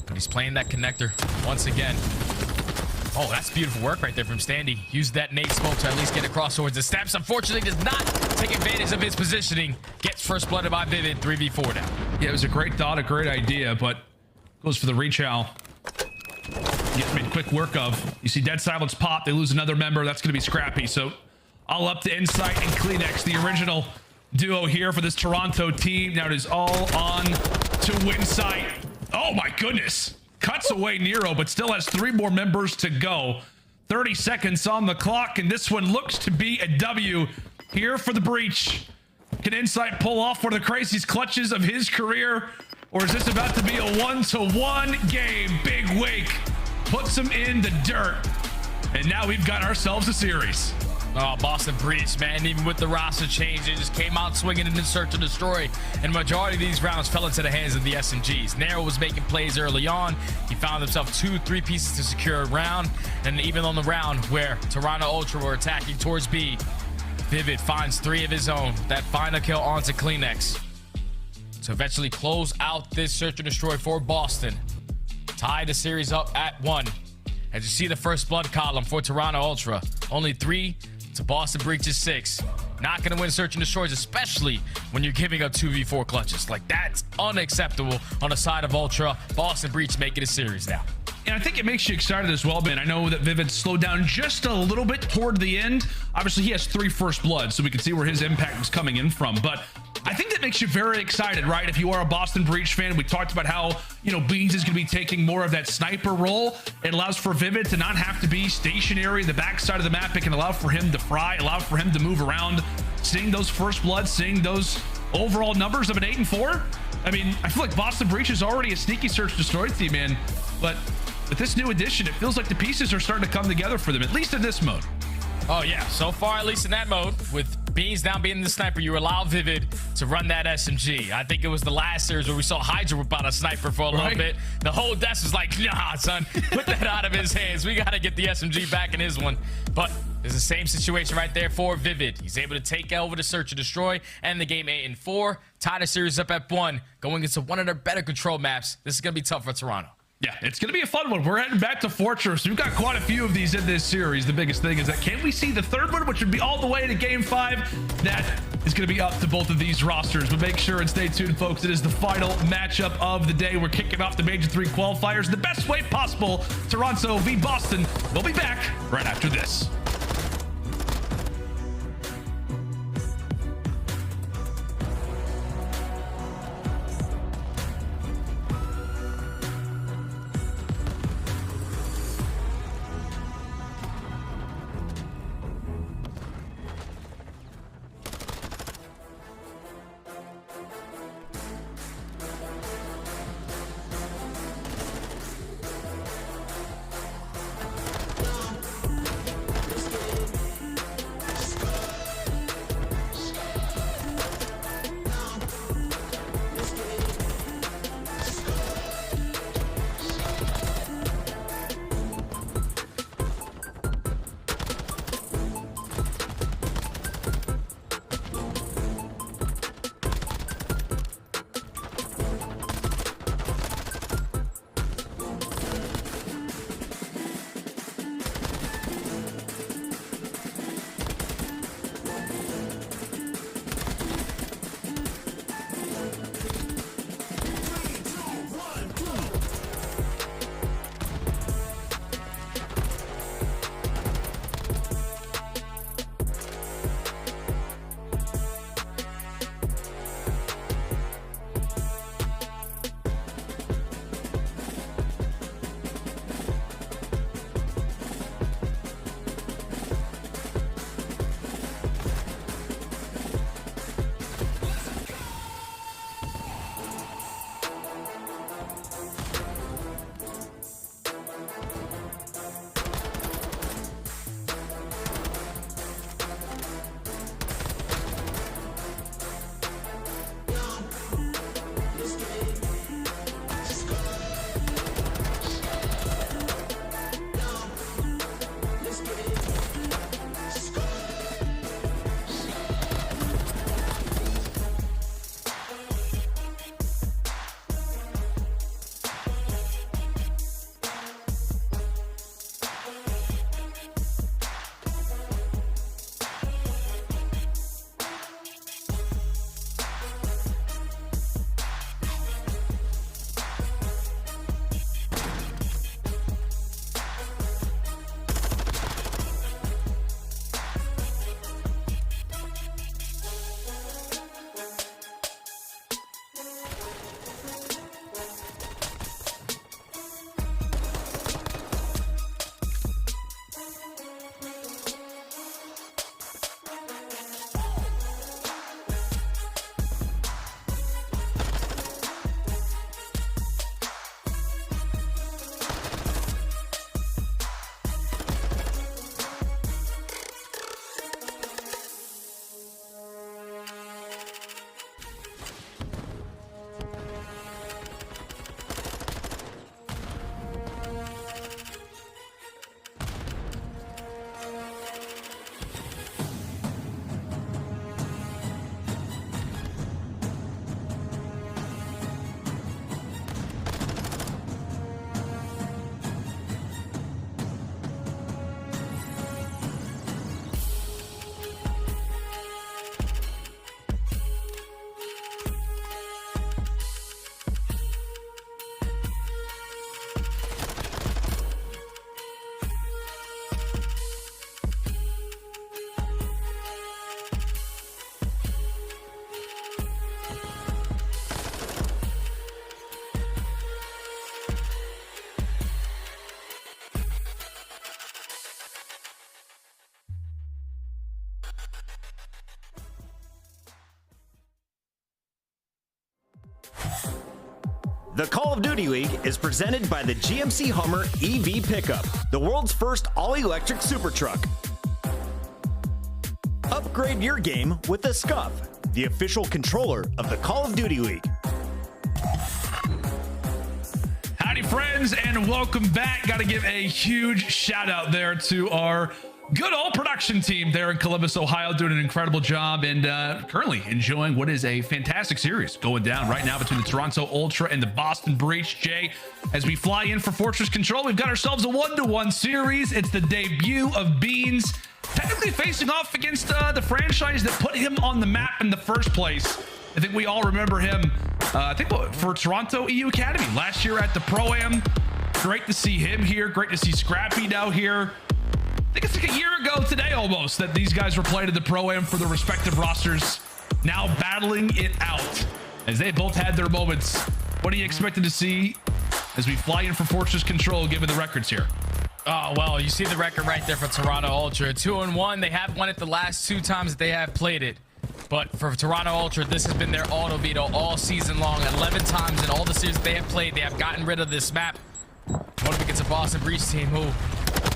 But he's playing that connector once again. Oh, that's beautiful work right there from Standy. Used that nade smoke to at least get across towards the steps. Unfortunately, does not take advantage of his positioning. Gets first blooded by Vivid. 3v4 now. Yeah, it was a great thought, a great idea, but goes for the reach out. Gets made quick work of. You see Dead Silence pop. They lose another member. That's going to be Scrappy. So all up to Insight and Kleenex, the original duo here for this Toronto team. Now it is all on to Winsight. Oh my goodness. Cuts away Nero, but still has 3 more members to go. 30 seconds on the clock, and this one looks to be a W here for the Breach. Can Insight pull off one of the craziest clutches of his career? Or is this about to be a 1-to-1 game? Big Wake puts him in the dirt. And now we've got ourselves a series. Oh, Boston Breach, man, even with the roster change, they just came out swinging in the search and destroy. And majority of these rounds fell into the hands of the SMGs. Nero was making plays early on. He found himself 2-3 pieces to secure a round. And even on the round where Toronto Ultra were attacking towards B, Vivid finds 3 of his own. That final kill onto Kleenex to eventually close out this search and destroy for Boston. Tie the series up at 1. As you see the first blood column for Toronto Ultra, only 3 to Boston Breach's 6. Not going to win search and destroys, especially when you're giving up 2v4 clutches. Like, that's unacceptable on the side of Ultra. Boston Breach making a series now. And I think it makes you excited as well, man. I know that Vivid slowed down just a little bit toward the end. Obviously, he has 3 first blood, so we can see where his impact was coming in from. But I think that makes you very excited, right? If you are a Boston Breach fan, we talked about how, Beans is going to be taking more of that sniper role. It allows for Vivid to not have to be stationary in the backside of the map. It can allow for him to fry, allow for him to move around. Seeing those first bloods, seeing those overall numbers of an 8-4. I mean, I feel like Boston Breach is already a sneaky search destroy team, man. But with this new addition, it feels like the pieces are starting to come together for them, at least in this mode. Oh, yeah. So far, at least in that mode, with Beans now being the sniper, you allow Vivid to run that SMG. I think it was the last series where we saw HyDra whip out a sniper for a little bit. The whole desk was like, nah, son, put that out of his hands. We got to get the SMG back in his one. But there's the same situation right there for Vivid. He's able to take over the search and destroy and the game 8-4. Tie the series up at 1, going into one of their better control maps. This is going to be tough for Toronto. Yeah, it's going to be a fun one. We're heading back to Fortress. We've got quite a few of these in this series. The biggest thing is that can we see the third one, which would be all the way to Game 5? That is going to be up to both of these rosters. But make sure and stay tuned, folks. It is the final matchup of the day. We're kicking off the Major III Qualifiers the best way possible. Toronto v. Boston. We'll be back right after this. The Call of Duty League is presented by the GMC Hummer EV Pickup, the world's first all-electric super truck. Upgrade your game with the Scuff, the official controller of the Call of Duty League. Howdy, friends, and welcome back. Got to give a huge shout out there to our good old production team there in Columbus, Ohio, doing an incredible job and currently enjoying what is a fantastic series going down right now between the Toronto Ultra and the Boston Breach. Jay, as we fly in for Fortress Control, we've got ourselves a 1-to-1 series. It's the debut of Beans, technically facing off against the franchise that put him on the map in the first place. I think we all remember him, I think for Toronto EU Academy last year at the Pro-Am. Great to see him here. Great to see Scrappy now here. I think it's like a year ago today almost that these guys were playing at the Pro-Am for the respective rosters, now battling it out as they both had their moments. What are you expected to see as we fly in for Fortress Control given the records here? Oh, well, you see the record right there for Toronto Ultra. 2-1. They have won it the last 2 times that they have played it. But for Toronto Ultra, this has been their auto veto all season long. 11 times in all the series they have played, they have gotten rid of this map. One up against a Boston Breach team who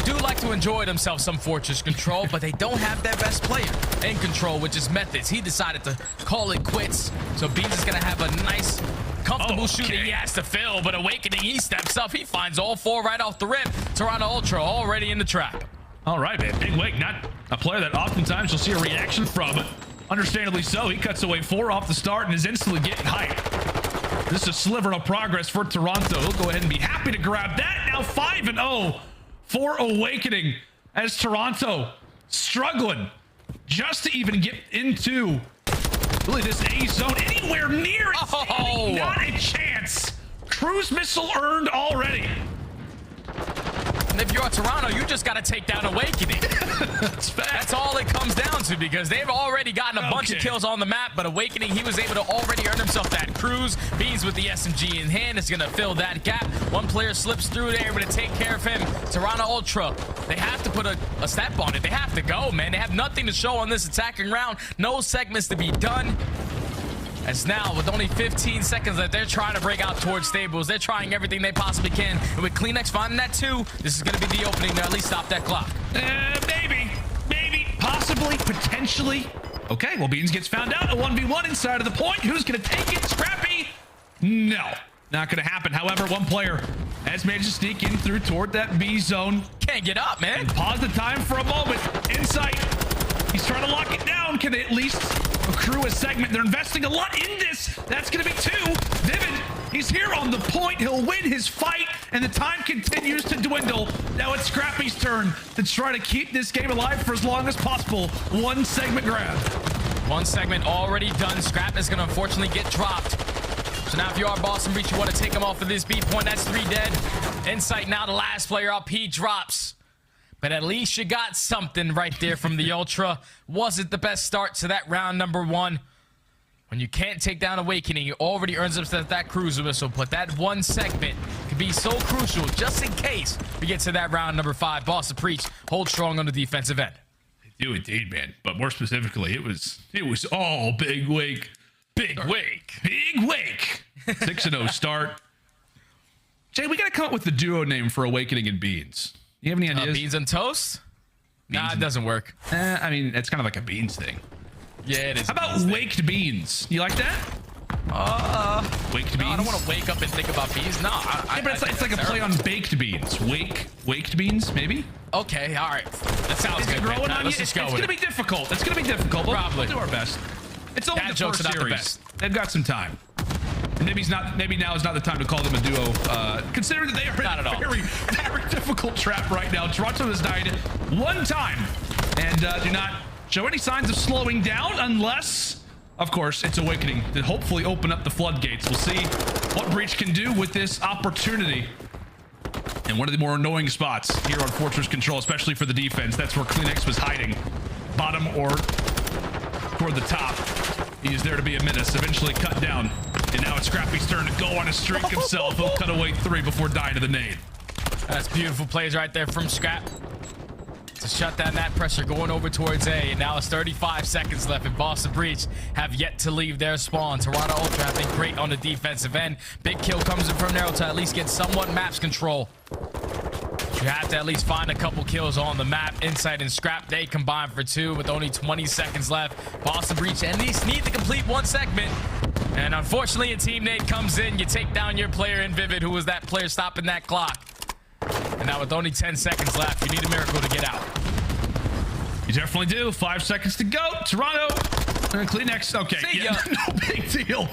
do like to enjoy themselves some Fortress Control, but they don't have their best player in control, which is Methods. He decided to call it quits. So Beans is going to have a nice, comfortable shooting he has to fill, but Awakening, he steps up. He finds all 4 right off the rip. Toronto Ultra already in the trap. All right, man. Big Wake, not a player that oftentimes you'll see a reaction from. Understandably so. He cuts away 4 off the start and is instantly getting hyped. This is a sliver of progress for Toronto. He'll go ahead and be happy to grab that. Now 5-0 for Awakening as Toronto struggling just to even get into really this A zone anywhere near it. Oh. Not a chance. Cruise missile earned already. And if you're Toronto, you just got to take down Awakening. That's all it comes down to, because they've already gotten a bunch of kills on the map, but Awakening, he was able to already earn himself that cruise. Beans with the SMG in hand is going to fill that gap. One player slips through there, able to take care of him. Toronto Ultra, they have to put a step on it. They have to go, man. They have nothing to show on this attacking round. No segments to be done. As now, with only 15 seconds that they're trying to break out towards stables, they're trying everything they possibly can. And with Kleenex finding that 2, this is going to be the opening to at least stop that clock. Maybe, possibly, potentially. Okay, well, Beans gets found out. A 1v1 inside of the point. Who's going to take it? Scrappy? No, not going to happen. However, one player has managed to sneak in through toward that B zone. Can't get up, man. And pause the time for a moment. Insight. He's trying to lock it down. Can they at least accrue a segment? They're investing a lot in this. That's going to be 2. Vivid, he's here on the point. He'll win his fight, and the time continues to dwindle. Now it's Scrappy's turn to try to keep this game alive for as long as possible. 1 segment grab. 1 segment already done. Scrap is going to unfortunately get dropped. So now if you are Boston Breach, you want to take him off of this B point. That's 3 dead. Insight now, the last player up. He drops. But at least you got something right there from the Ultra. Wasn't the best start to that round number 1. When you can't take down Awakening, you already earns himself that cruiser missile. But that 1 segment could be so crucial just in case we get to that round number 5. Boston Breach hold strong on the defensive end. They do indeed, man. But more specifically, it was all Big Wake. Big Wake. 6-0 start. Jay, we got to come up with the duo name for Awakening and Beans. You have any ideas? Beans and toast? Nah, it doesn't work. I mean, it's kind of like a Beans thing. Yeah, it is. How about Waked Beans? You like that? Waked Beans? I don't want to wake up and think about beans. No, but it's like a play on baked beans. Waked beans, maybe? Okay, all right. That sounds good. Growing on let's just go with it. It's going to be difficult. It's going to be difficult. Probably. We'll do our best. It's only Dad the jokes first are not the series. best. They've got some time. Maybe now is not the time to call them a duo, considering that they are in a very, very difficult trap right now. Toronto has died 1 time and do not show any signs of slowing down unless, of course, it's Awakening to hopefully open up the floodgates. We'll see what Breach can do with this opportunity. And one of the more annoying spots here on Fortress Control, especially for the defense, that's where Kleenex was hiding. Bottom or toward the top. He is there to be a menace, eventually cut down. And now it's Scrappy's turn to go on a streak himself. He'll cut away 3 before dying to the nade. That's beautiful plays right there from Scrap. to shut down that pressure going over towards A. And now it's 35 seconds left, and Boston Breach have yet to leave their spawn. Toronto Ultra have been great on the defensive end. Big kill comes in from Nero to at least get somewhat maps control. You have to at least find a couple kills on the map. Insight and Scrap, they combine for 2 with only 20 seconds left. Boston Breach at least need to complete 1 segment. And unfortunately, a teammate comes in. You take down your player in Vivid, who was that player stopping that clock. And now with only 10 seconds left, you need a miracle to get out. You definitely do. 5 seconds to go. Toronto. Kleenex. Okay. Yeah, no big deal.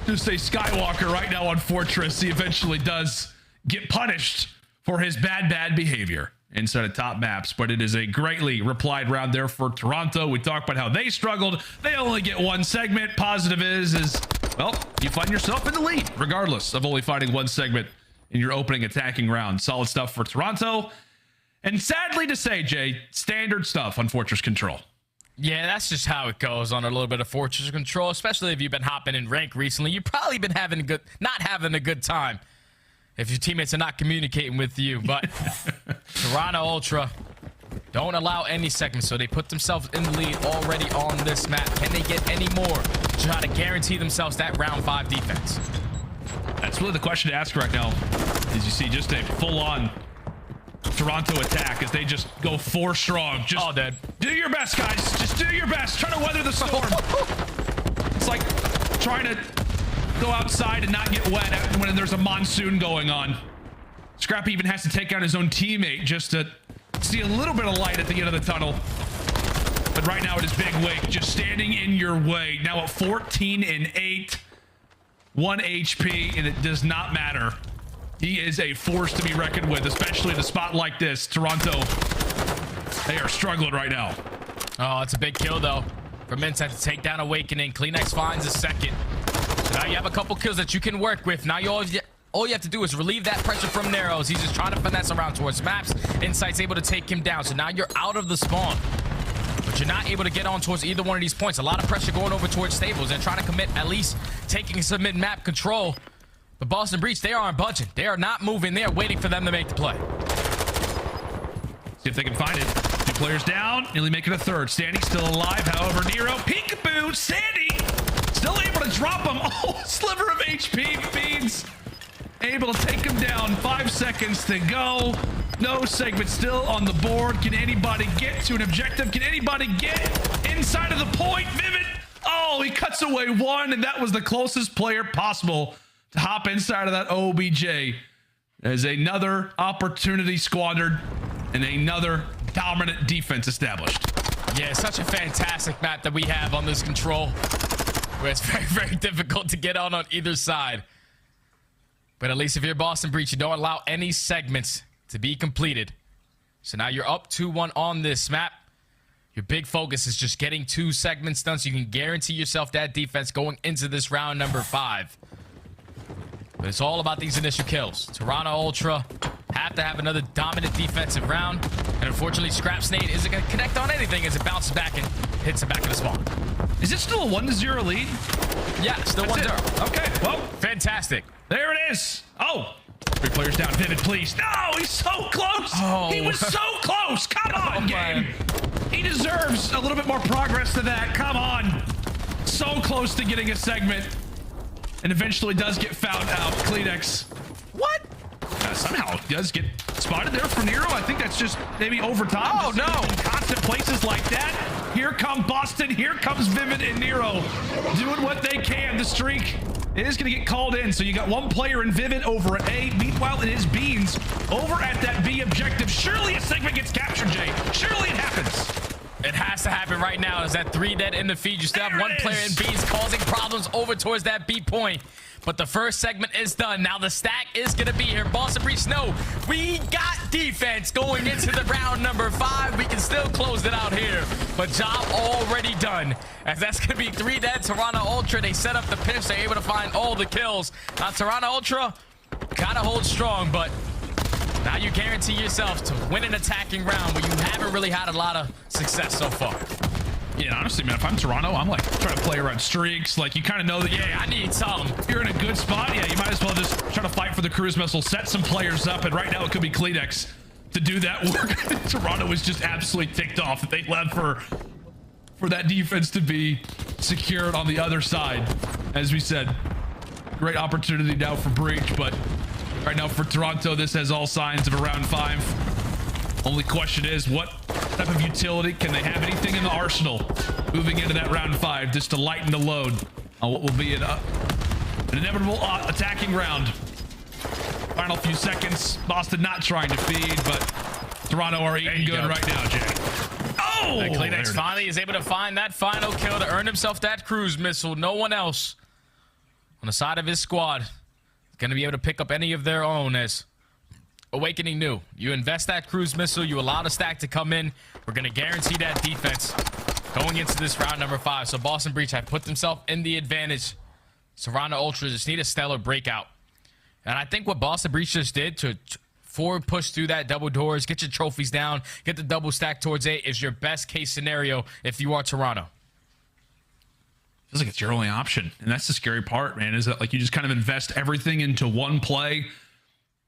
Just a Skywalker right now on Fortress. He eventually does get punished for his bad behavior inside of top maps, but it is a greatly replied round there for Toronto. We talked about how they struggled. They only get 1 segment. Positive is well, you find yourself in the lead regardless of only fighting 1 segment in your opening attacking round. Solid stuff for Toronto. And sadly to say, Jay, standard stuff on Fortress Control. Yeah, that's just how it goes on a little bit of Fortress Control, especially if you've been hopping in rank recently. You've probably been not having a good time if your teammates are not communicating with you. But Toronto Ultra don't allow any segments, so they put themselves in the lead already on this map. Can they get any more to try to guarantee themselves that round 5 defense? That's really the question to ask right now. As you see, just a full-on Toronto attack as they just go 4 strong. Just all dead. Do your best, guys. Just do your best. Try to weather the storm. It's like trying to go outside and not get wet when there's a monsoon going on. Scrappy even has to take out his own teammate just to see a little bit of light at the end of the tunnel. But right now it is Big Wake just standing in your way. Now at 14 and 8. 1 HP, and it does not matter. He is a force to be reckoned with, especially in a spot like this. Toronto, they are struggling right now. Oh, it's a big kill, though. From Inside to take down Awakening. Kleenex finds a second. So now you have a couple kills that you can work with. Now all you have to do is relieve that pressure from Nero's. He's just trying to finesse around towards maps. Insight's able to take him down. So now you're out of the spawn. But you're not able to get on towards either one of these points. A lot of pressure going over towards Stables and trying to commit at least taking some mid-map control. But Boston Breach, they aren't budging. They are not moving. They are waiting for them to make the play. See if they can find it. 2 players down. Nearly make it a 3rd. Sandy still alive. However, Nero, peekaboo. Sandy still able to drop him. Oh, sliver of HP. Feeds. Able to take him down. 5 seconds to go. No segment still on the board. Can anybody get to an objective? Can anybody get inside of the point? Vivid. Oh, he cuts away 1, and that was the closest player possible to hop inside of that OBJ. There's another opportunity squandered and another dominant defense established. Yeah, such a fantastic map that we have on this control, where it's very, very difficult to get on either side. But at least if you're Boston Breach, you don't allow any segments to be completed. So now you're up 2-1 on this map. Your big focus is just getting 2 segments done so you can guarantee yourself that defense going into this round number 5. But it's all about these initial kills. Toronto Ultra have to have another dominant defensive round. And unfortunately, Scrapz nade isn't going to connect on anything as it bounces back and hits him back in the spawn. Is it still a 1-0 lead? Yeah, still 1-0. Okay, well, fantastic. There it is. Oh, 3 players down. Vivid, please. No, he's so close. Oh. He was so close. Come on, game. He deserves a little bit more progress than that. Come on. So close to getting a segment. And eventually does get found out. Kleenex. What? Somehow does get spotted there for Nero. I think that's just maybe overtime. Oh, no. In constant places like that. Here come Boston. Here comes Vivid and Nero doing what they can. The streak is going to get called in. So you got 1 player in Vivid over at A. Meanwhile, it is Beans over at that B objective. Surely a segment gets captured, Jay. Surely it happens. It has to happen right now. Is that 3 dead in the feed? You still have 1 player in Beans causing problems over towards that B point. But the first segment is done. Now the stack is going to be here. Boston Breach, no, we got defense going into the round number 5. We can still close it out here. But job already done. As that's going to be 3 dead. Toronto Ultra, they set up the pinch. They're able to find all the kills. Now Toronto Ultra kind of holds strong, but now you guarantee yourself to win an attacking round where you haven't really had a lot of success so far. Yeah, honestly, man, if I'm Toronto, I'm like trying to play around streaks. Like, you kind of know that, yeah, I need some. You're in a good spot. Yeah, you might as well just try to fight for the cruise missile, set some players up, and right now it could be Kleenex to do that work. Toronto was just absolutely ticked off that they left for that defense to be secured on the other side. As we said, great opportunity now for Breach, but right now for Toronto, this has all signs of a round 5. Only question is, what type of utility can they have? Anything in the arsenal moving into that round 5 just to lighten the load on what will be an inevitable attacking round. Final few seconds. Boston not trying to feed, but Toronto are eating good right now, Jay. Oh! KiSMET finally is able to find that final kill to earn himself that cruise missile. No one else on the side of his squad is going to be able to pick up any of their own. As Owakening knew, you invest that cruise missile, you allow the stack to come in, we're going to guarantee that defense going into this round number 5. So Boston Breach have put themselves in the advantage. Toronto Ultras just need a stellar breakout. And I think what Boston Breach just did to forward push through that double doors, get your trophies down, get the double stack towards 8 is your best case scenario if you are Toronto. Feels like it's your only option. And that's the scary part, man, is that like you just kind of invest everything into one play.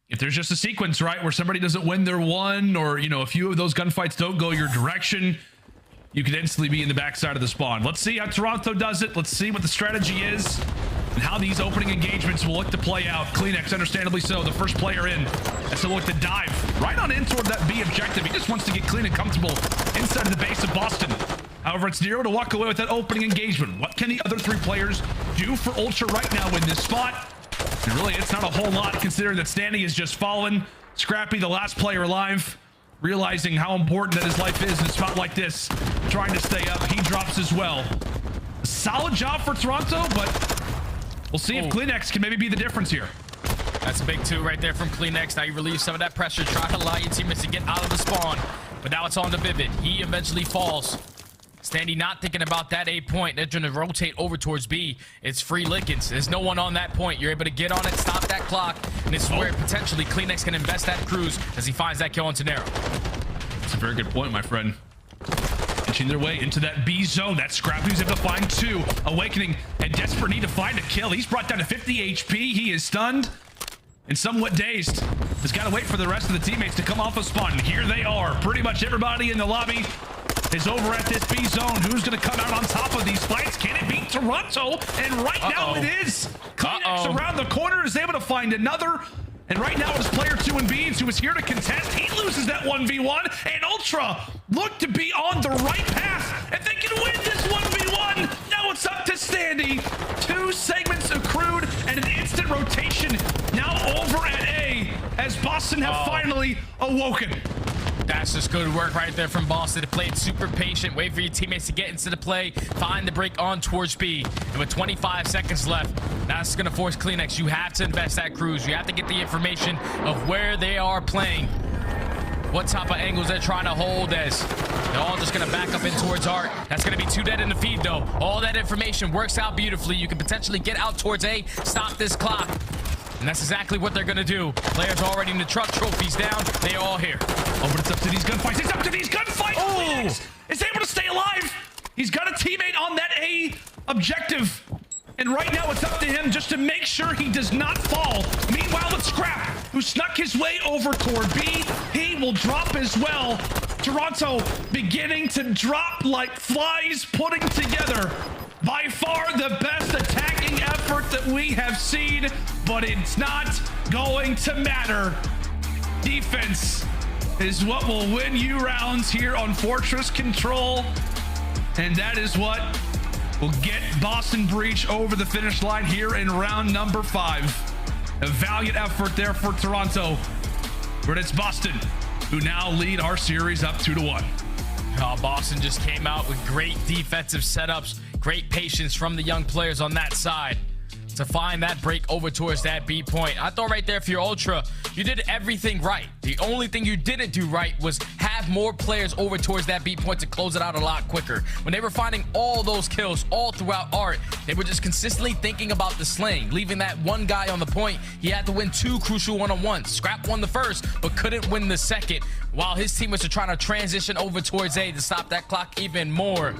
If there's just a sequence, right, where somebody doesn't win their one, or, you know, a few of those gunfights don't go your direction, you could instantly be in the backside of the spawn. Let's see how Toronto does it. Let's see what the strategy is and how these opening engagements will look to play out. CleanX, understandably so, the first player in. As he'll look to dive right on in toward that B objective. He just wants to get clean and comfortable inside of the base of Boston. However, it's Nero to walk away with that opening engagement. What can the other 3 players do for Ultra right now in this spot? And really, it's not a whole lot, considering that Standing is just fallen. Scrappy, the last player alive, realizing how important that his life is in a spot like this, trying to stay up. He drops as well. A solid job for Toronto, but we'll see if CleanX can maybe be the difference here. That's a big 2 right there from CleanX. Now you relieve some of that pressure, try to allow your teammates to get out of the spawn. But now it's on to Vivid. He eventually falls. Standy not thinking about that A point. They're going to rotate over towards B. It's free lickings. There's no one on that point. You're able to get on it, stop that clock, and this is where potentially CleanX can invest that cruise as he finds that kill on Nero. That's a very good point, my friend. Inching their way into that B zone. That Scrapz who's able to find 2. Awakening in desperate need to find a kill. He's brought down to 50 HP. He is stunned and somewhat dazed. Has got to wait for the rest of the teammates to come off a spawn. And here they are. Pretty much everybody in the lobby is over at this B zone. Who's going to come out on top of these fights? Can it beat Toronto? And right now it is. CleanX around the corner is able to find another. And right now it is player 2 in Beans who is here to contest. He loses that 1v1. And Ultra look to be on the right path. And they can win this 1v1. Now it's up to Standy. 2 segments accrued and an instant rotation now over at A as Boston have finally awoken. That's just good work right there from Boston to play it super patient, wait for your teammates to get into the play, find the break on towards B. And with 25 seconds left, that's going to force CleanX. You have to invest that cruise. You have to get the information of where they are playing, what type of angles they're trying to hold, as they're all just going to back up in towards Art. That's going to be 2 dead in the feed, though. All that information works out beautifully. You can potentially get out towards A, stop this clock. And that's exactly what they're going to do. Players already in the truck, trophies down. They are all here. Oh, but it's up to these gunfights. It's up to these gunfights. Oh, is able to stay alive. He's got a teammate on that A objective. And right now it's up to him just to make sure he does not fall. Meanwhile, it's Scrap, who snuck his way over toward B. He will drop as well. Toronto beginning to drop like flies, putting together by far the best attacking effort that we have seen, but it's not going to matter. Defense is what will win you rounds here on Fortress Control, and that is what will get Boston Breach over the finish line here in round number 5. A valiant effort there for Toronto, but it's Boston who now lead our series up 2-1. Boston just came out with great defensive setups, great patience from the young players on that side to find that break over towards that B point. I thought right there for your Ultra, you did everything right. The only thing you didn't do right was have more players over towards that B point to close it out a lot quicker. When they were finding all those kills all throughout Art, they were just consistently thinking about the slaying, leaving that one guy on the point. He had to win 2 crucial one-on-ones. Scrap won the first, but couldn't win the second, while his teammates are trying to transition over towards A to stop that clock even more.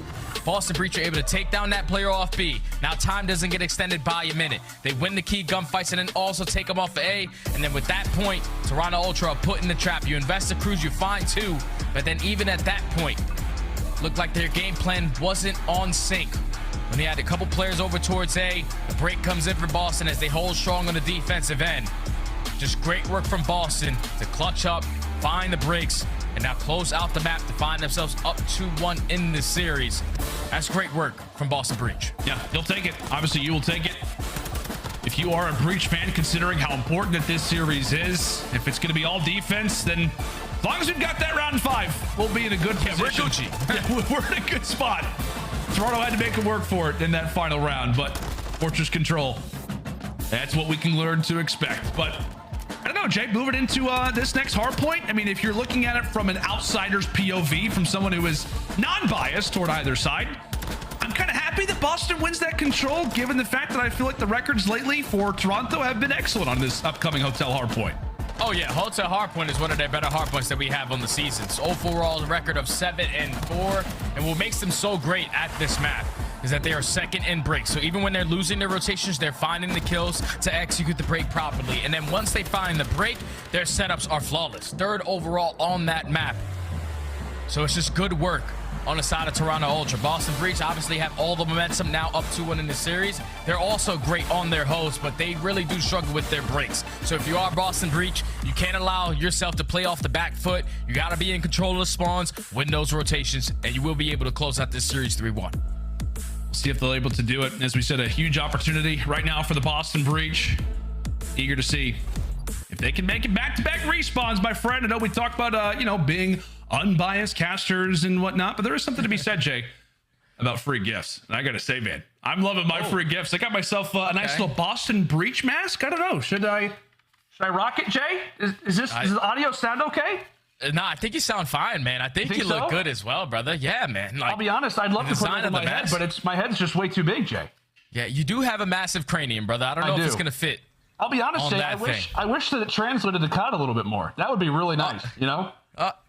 Boston Breach are able to take down that player off B. Now time doesn't get extended by a minute. minute. They win the key gunfights and then also take them off of A. And then with that point, Toronto Ultra put in the trap. You invest the crews, you find 2. But then even at that point, looked like their game plan wasn't on sync. When they had a couple players over towards A, the break comes in for Boston as they hold strong on the defensive end. Just great work from Boston to clutch up, find the breaks, and now close out the map to find themselves up 2-1 in this series. That's great work from Boston Breach. Yeah, you'll take it. Obviously, you will take it. If you are a Breach fan, considering how important that this series is, if it's going to be all defense, then as long as we've got that round 5, we'll be in a good position. We're Gucci. We're in a good spot. Toronto had to make it work for it in that final round, but Fortress Control, that's what we can learn to expect. But I don't know, Jay, moving into this next hard point. I mean, if you're looking at it from an outsider's POV, from someone who is non-biased toward either side, I'm kind of happy that Boston wins that control, given the fact that I feel like the records lately for Toronto have been excellent on this upcoming Hotel Hardpoint. Oh yeah, Hotel Hardpoint is one of their better hardpoints that we have on the seasons. Overall record of 7-4, and what makes them so great at this map is that they are second in breaks. So even when they're losing their rotations, they're finding the kills to execute the break properly. And then once they find the break, their setups are flawless. Third overall on that map. So it's just good work on the side of Toronto Ultra. Boston Breach obviously have all the momentum now up 2-1 in the series. They're also great on their host, but they really do struggle with their breaks. So if you are Boston Breach, you can't allow yourself to play off the back foot. You got to be in control of the spawns, win those rotations, and you will be able to close out this series 3-1. See if they're able to do it. As we said, a huge opportunity right now for the Boston Breach. Eager to see if they can make it back-to-back respawns, my friend. I know we talked about, you know, being unbiased casters and whatnot, but there is something to be said, Jay, about free gifts. And I got to say, man, I'm loving my free gifts. I got myself a nice little Boston Breach mask. I don't know. Should I rock it, Jay? Does the audio sound okay? No, I think you sound fine, man. I think you look good as well, brother. Yeah, man. Like, I'll be honest, I'd love to put it in my head, but my head's just way too big, Jay. Yeah, you do have a massive cranium, brother. I don't know if it's gonna fit. I'll be honest, Jay. I wish that it translated the cut a little bit more. That would be really nice, you know?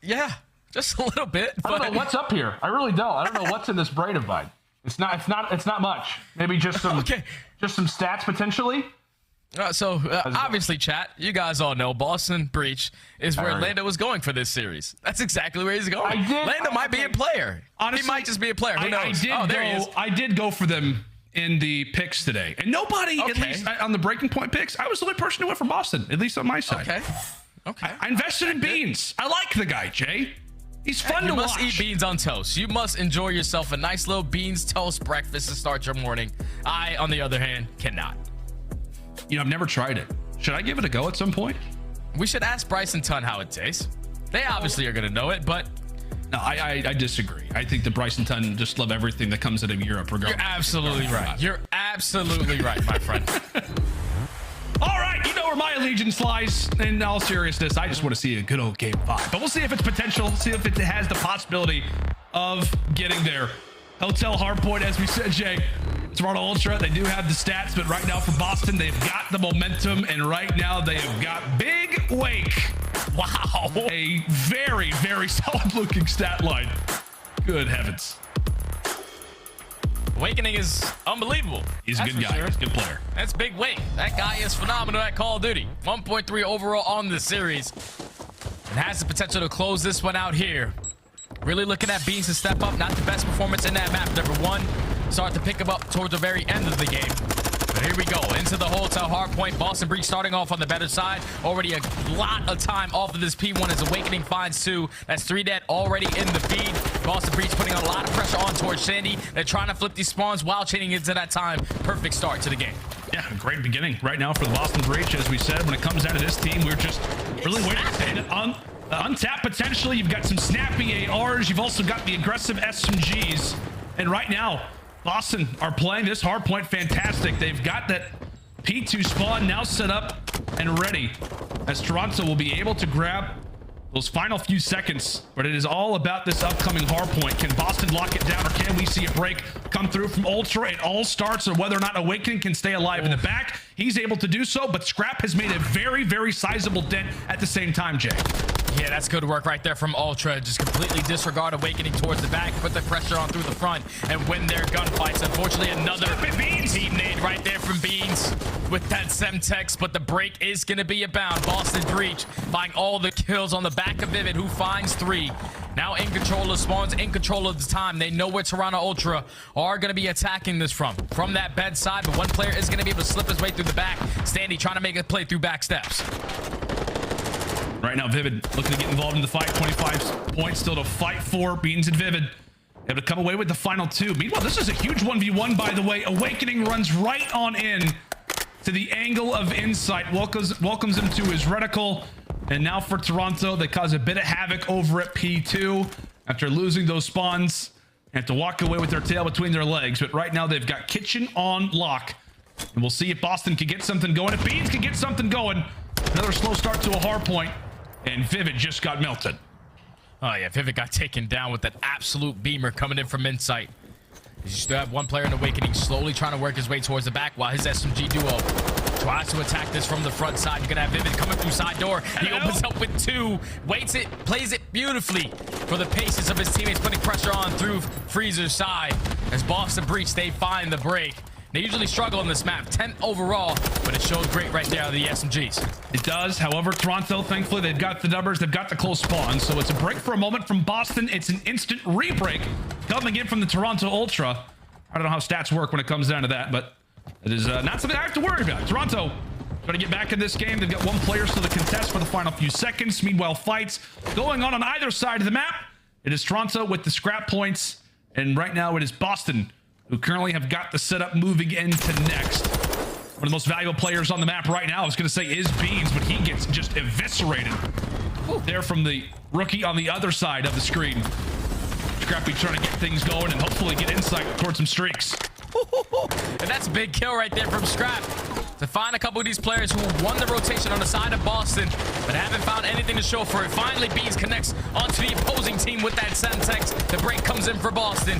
Yeah, just a little bit. I don't know what's up here. I really don't. I don't know what's in this braid of mine. It's not much. Maybe just some just some stats potentially. Obviously, chat, you guys all know Boston Breach is where Lando was going for this series. That's exactly where he's going. Lando might be a player. Honestly, he might just be a player. Who knows? There he is. I did go for them in the picks today, and nobody, at least on the breaking point picks, I was the only person who went for Boston, at least on my side. Okay. I invested in Beans. I like the guy, Jay. He's fun to watch. You must eat beans on toast. You must enjoy yourself a nice little beans toast breakfast to start your morning. I, on the other hand, cannot. You know, I've never tried it. Should I give it a go at some point? We should ask Bryce and Ton how it tastes. They obviously are going to know it, but... No, I disagree. I think the Bryce and Ton just love everything that comes out of Europe. You're absolutely right. You're absolutely right, my friend. All right, you know where my allegiance lies. In all seriousness, I just want to see a good old game 5. But we'll see if it's potential, see if it has the possibility of getting there. Hotel Hardpoint, as we said, Jay. Toronto Ultra, they do have the stats, but right now for Boston, they've got the momentum, and right now they have got Big Wake. Wow. A very, very solid-looking stat line. Good heavens. Awakening is unbelievable. He's a good guy. He's a good player. That's Big Wake. That guy is phenomenal at Call of Duty. 1.3 overall on the series. And has the potential to close this one out here. Really looking at Beans to step up. Not the best performance in that map, number 1. Start to pick him up towards the very end of the game. But here we go into the Hotel Hardpoint. Boston Breach starting off on the better side. Already a lot of time off of this P1 as Awakening finds 2. That's 3 dead already in the feed. Boston Breach putting a lot of pressure on towards Sandy. They're trying to flip these spawns while chaining into that time. Perfect start to the game. Yeah, great beginning right now for the Boston Breach. As we said, when it comes down to this team, we're just really waiting on untapped potentially. You've got some snappy ARs. You've also got the aggressive SMGs. And right now, Boston are playing this hardpoint fantastic. They've got that P2 spawn now set up and ready, as Toronto will be able to grab those final few seconds. But it is all about this upcoming hardpoint. Can Boston lock it down, or can we see a break come through from Ultra? It all starts on whether or not Awakening can stay alive in the back. He's able to do so, but Scrapz has made a very, very sizable dent at the same time, Jay. Yeah, that's good work right there from Ultra. Just completely disregard Awakening towards the back, put the pressure on through the front, and win their gunfights. Unfortunately, another team nade right there from Beans with that Semtex, but the break is going to be abound. Boston Breach buying all the kills on the back of Vivid, who finds 3. Now in control of spawns, in control of the time. They know where Toronto Ultra are going to be attacking this from that bedside, but one player is going to be able to slip his way through the back. Standy trying to make a play through back steps. Right now, Vivid looking to get involved in the fight. 25 points still to fight for. Beans and Vivid able to come away with the final 2. Meanwhile, this is a huge 1v1, by the way. Awakening runs right on in to the angle of Insight. Welcomes him to his reticle. And now for Toronto, they cause a bit of havoc over at P2 after losing those spawns. Have to walk away with their tail between their legs. But right now, they've got Kitchen on lock. And we'll see if Boston can get something going. If Beans can get something going. Another slow start to a hard point. And Vivid just got melted. Oh, yeah. Vivid got taken down with that absolute beamer coming in from Insight. You still have one player in Awakening slowly trying to work his way towards the back while his SMG duo tries to attack this from the front side. You're going to have Vivid coming through side door. He opens up with 2, waits it, plays it beautifully for the paces of his teammates, putting pressure on through Freezer's side. As Boston Breach, they find the break. They usually struggle in this map, 10th overall, but it shows great right there on the SMGs. It does. However, Toronto, thankfully, they've got the numbers. They've got the close spawns. So it's a break for a moment from Boston. It's an instant re-break coming in from the Toronto Ultra. I don't know how stats work when it comes down to that, but it is not something I have to worry about. Toronto trying to get back in this game. They've got one player still to contest for the final few seconds. Meanwhile, fights going on either side of the map. It is Toronto with the scrap points. And right now it is Boston who currently have got the setup moving into next. One of the most valuable players on the map right now, I was going to say, is Beans, but he gets just eviscerated. There from the rookie on the other side of the screen. Scrappy trying to get things going and hopefully get Insight towards some streaks. And that's a big kill right there from Scrap. To find a couple of these players who won the rotation on the side of Boston, but haven't found anything to show for it. Finally, Beans connects onto the opposing team with that Semtex. The break comes in for Boston.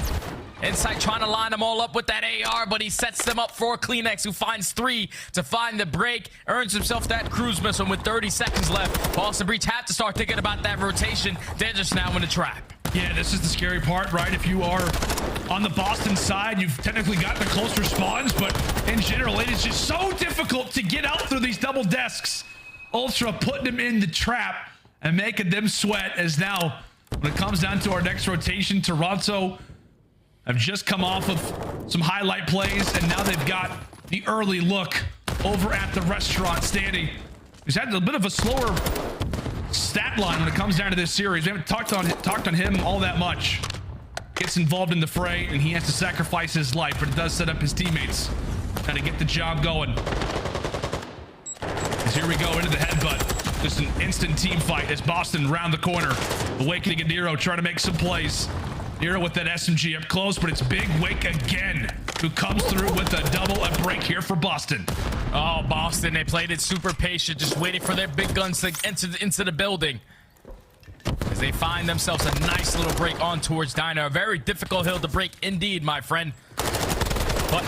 Insight trying to line them all up with that AR, but he sets them up for Kleenex, who finds 3 to find the break, earns himself that cruise missile with 30 seconds left. Boston Breach have to start thinking about that rotation. They're just now in the trap. Yeah, this is the scary part, right? If you are on the Boston side, you've technically got the closer spawns, but in general, it is just so difficult to get out through these double desks. Ultra putting them in the trap and making them sweat, as now, when it comes down to our next rotation, Toronto have just come off of some highlight plays, and now they've got the early look over at the restaurant. Standy, he's had a bit of a slower stat line when it comes down to this series. We haven't talked on him all that much. Gets involved in the fray, and he has to sacrifice his life, but it does set up his teammates trying to get the job going. As here we go into the headbutt. Just an instant team fight as Boston round the corner. Awakening and Nero trying to make some plays. Nero with that SMG up close, but it's Big Wake again, who comes through with a double and break here for Boston. Oh, Boston, they played it super patient, just waiting for their big guns to enter into the building. As they find themselves a nice little break on towards Diner. A very difficult hill to break indeed, my friend. But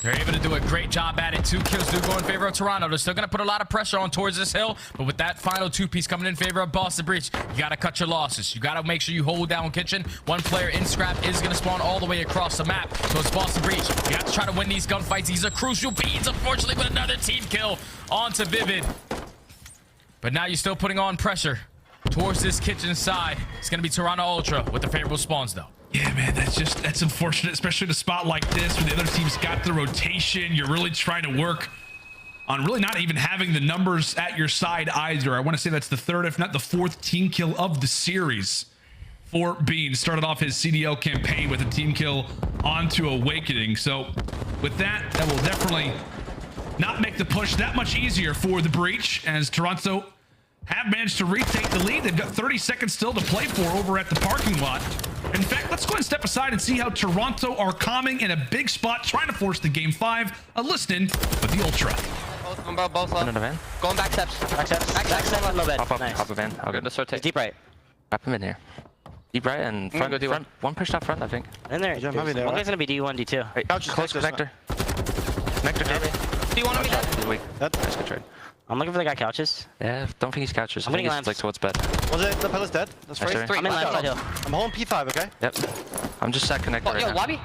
they're able to do a great job at it. 2 kills do go in favor of Toronto. They're still going to put a lot of pressure on towards this hill. But with that final 2-piece coming in favor of Boston Breach, you got to cut your losses. You got to make sure you hold down Kitchen. One player in Scrap is going to spawn all the way across the map. So it's Boston Breach. You have to try to win these gunfights. These are crucial beats, unfortunately, with another team kill onto Vivid. But now you're still putting on pressure towards this Kitchen side. It's going to be Toronto Ultra with the favorable spawns, though. Yeah, man, that's unfortunate, especially in a spot like this where the other team's got the rotation. You're really trying to work on really not even having the numbers at your side either. I want to say that's the 3rd, if not the 4th team kill of the series for Beans. Started off his CDL campaign with a team kill onto Awakening. So with that, that will definitely not make the push that much easier for the Breach, as Toronto have managed to retake the lead. They've got 30 seconds still to play for over at the parking lot. In fact, let's go ahead and step aside and see how Toronto are calming in a big spot, trying to force the game 5. A listen with the Ultra. Both left. In the van. Going back steps. Back steps. Back steps. A little bit. Hop up, Nice. hop a van. Okay. Let's rotate. Deep right. Wrap him in here. Deep right and front. Go D1. One pushed out front, I think. In there. Might be there, One right? guy's gonna be D1, D2. Hey, close connector. Connector dead. Do you want to be dead? He's weak. Nice good trade. I'm looking for the guy couches. Yeah, don't think he's couches. I I'm think getting he's like towards bed. Was it? The pillar's dead. That's Nice, free. sir. I'm in lamp side hill. I'm holding P5, okay? Yep. I'm just sat connected Oh, right yo, now. lobby?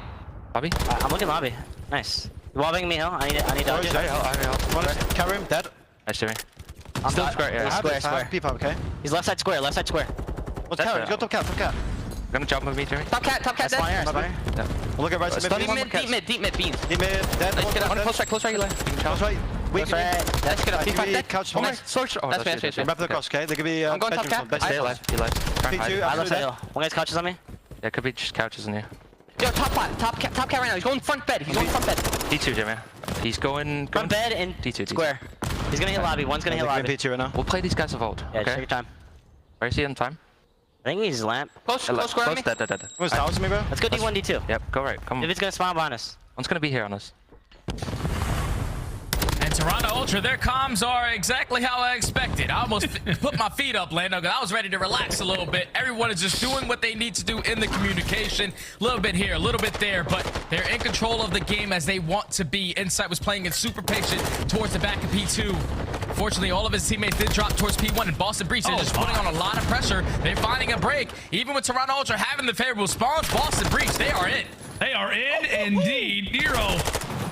Lobby? I'm looking lobby. Nice. You wobbing me hill? I need dodge. Carry him, dead. Nice, Jimmy. I'm Still dodge. square, yeah. Square, square. P5, okay? He's left side square, left side square. What's carry? Go top cat, top cat. I'm gonna jump with me, Jimmy. Top cat That's dead. Spawner. Yeah. I'll look at right side mid. Deep mid, beans. Deep mid, dead. Let's get up. Close right, you left. Close right. Weak. Let's get up. Give P5 me dead. couch Oh, for nice. Sorry. Oh, That's that's fair. Wrap the cross, okay? They could be I'm going top cat. best Stay side. alive. He left. Try and hide. P2, I left absolutely side dead. hill. One guy's couches on me. Yeah, it could be just couches in here. Yo, top cat right now. He's going front bed. He's going front bed. D2, Jimmy. He's going. Front bed and D2. square. He's gonna hit lobby. One's gonna hit lobby. P2 right now. We'll play these guys a vault. Yeah, just take Okay. your time. Where is he on time? I think he's lamp. Close square on Close. me. Dead. What's the house on me, bro? Let's go D1, D2. Yep. Go right. Come If on. it's gonna spawn behind us. One's gonna be here on us. And Toronto Ultra, their comms are exactly how I expected. I almost put my feet up, Lando, because I was ready to relax a little bit. Everyone is just doing what they need to do in the communication. A little bit here, a little bit there, but they're in control of the game as they want to be. Insight was playing it super patient towards the back of P2. Fortunately, all of his teammates did drop towards P1, and Boston Breach, they're just putting on a lot of pressure. They're finding a break. Even with Toronto Ultra having the favorable spawns, Boston Breach, they are in. They are in indeed. Nero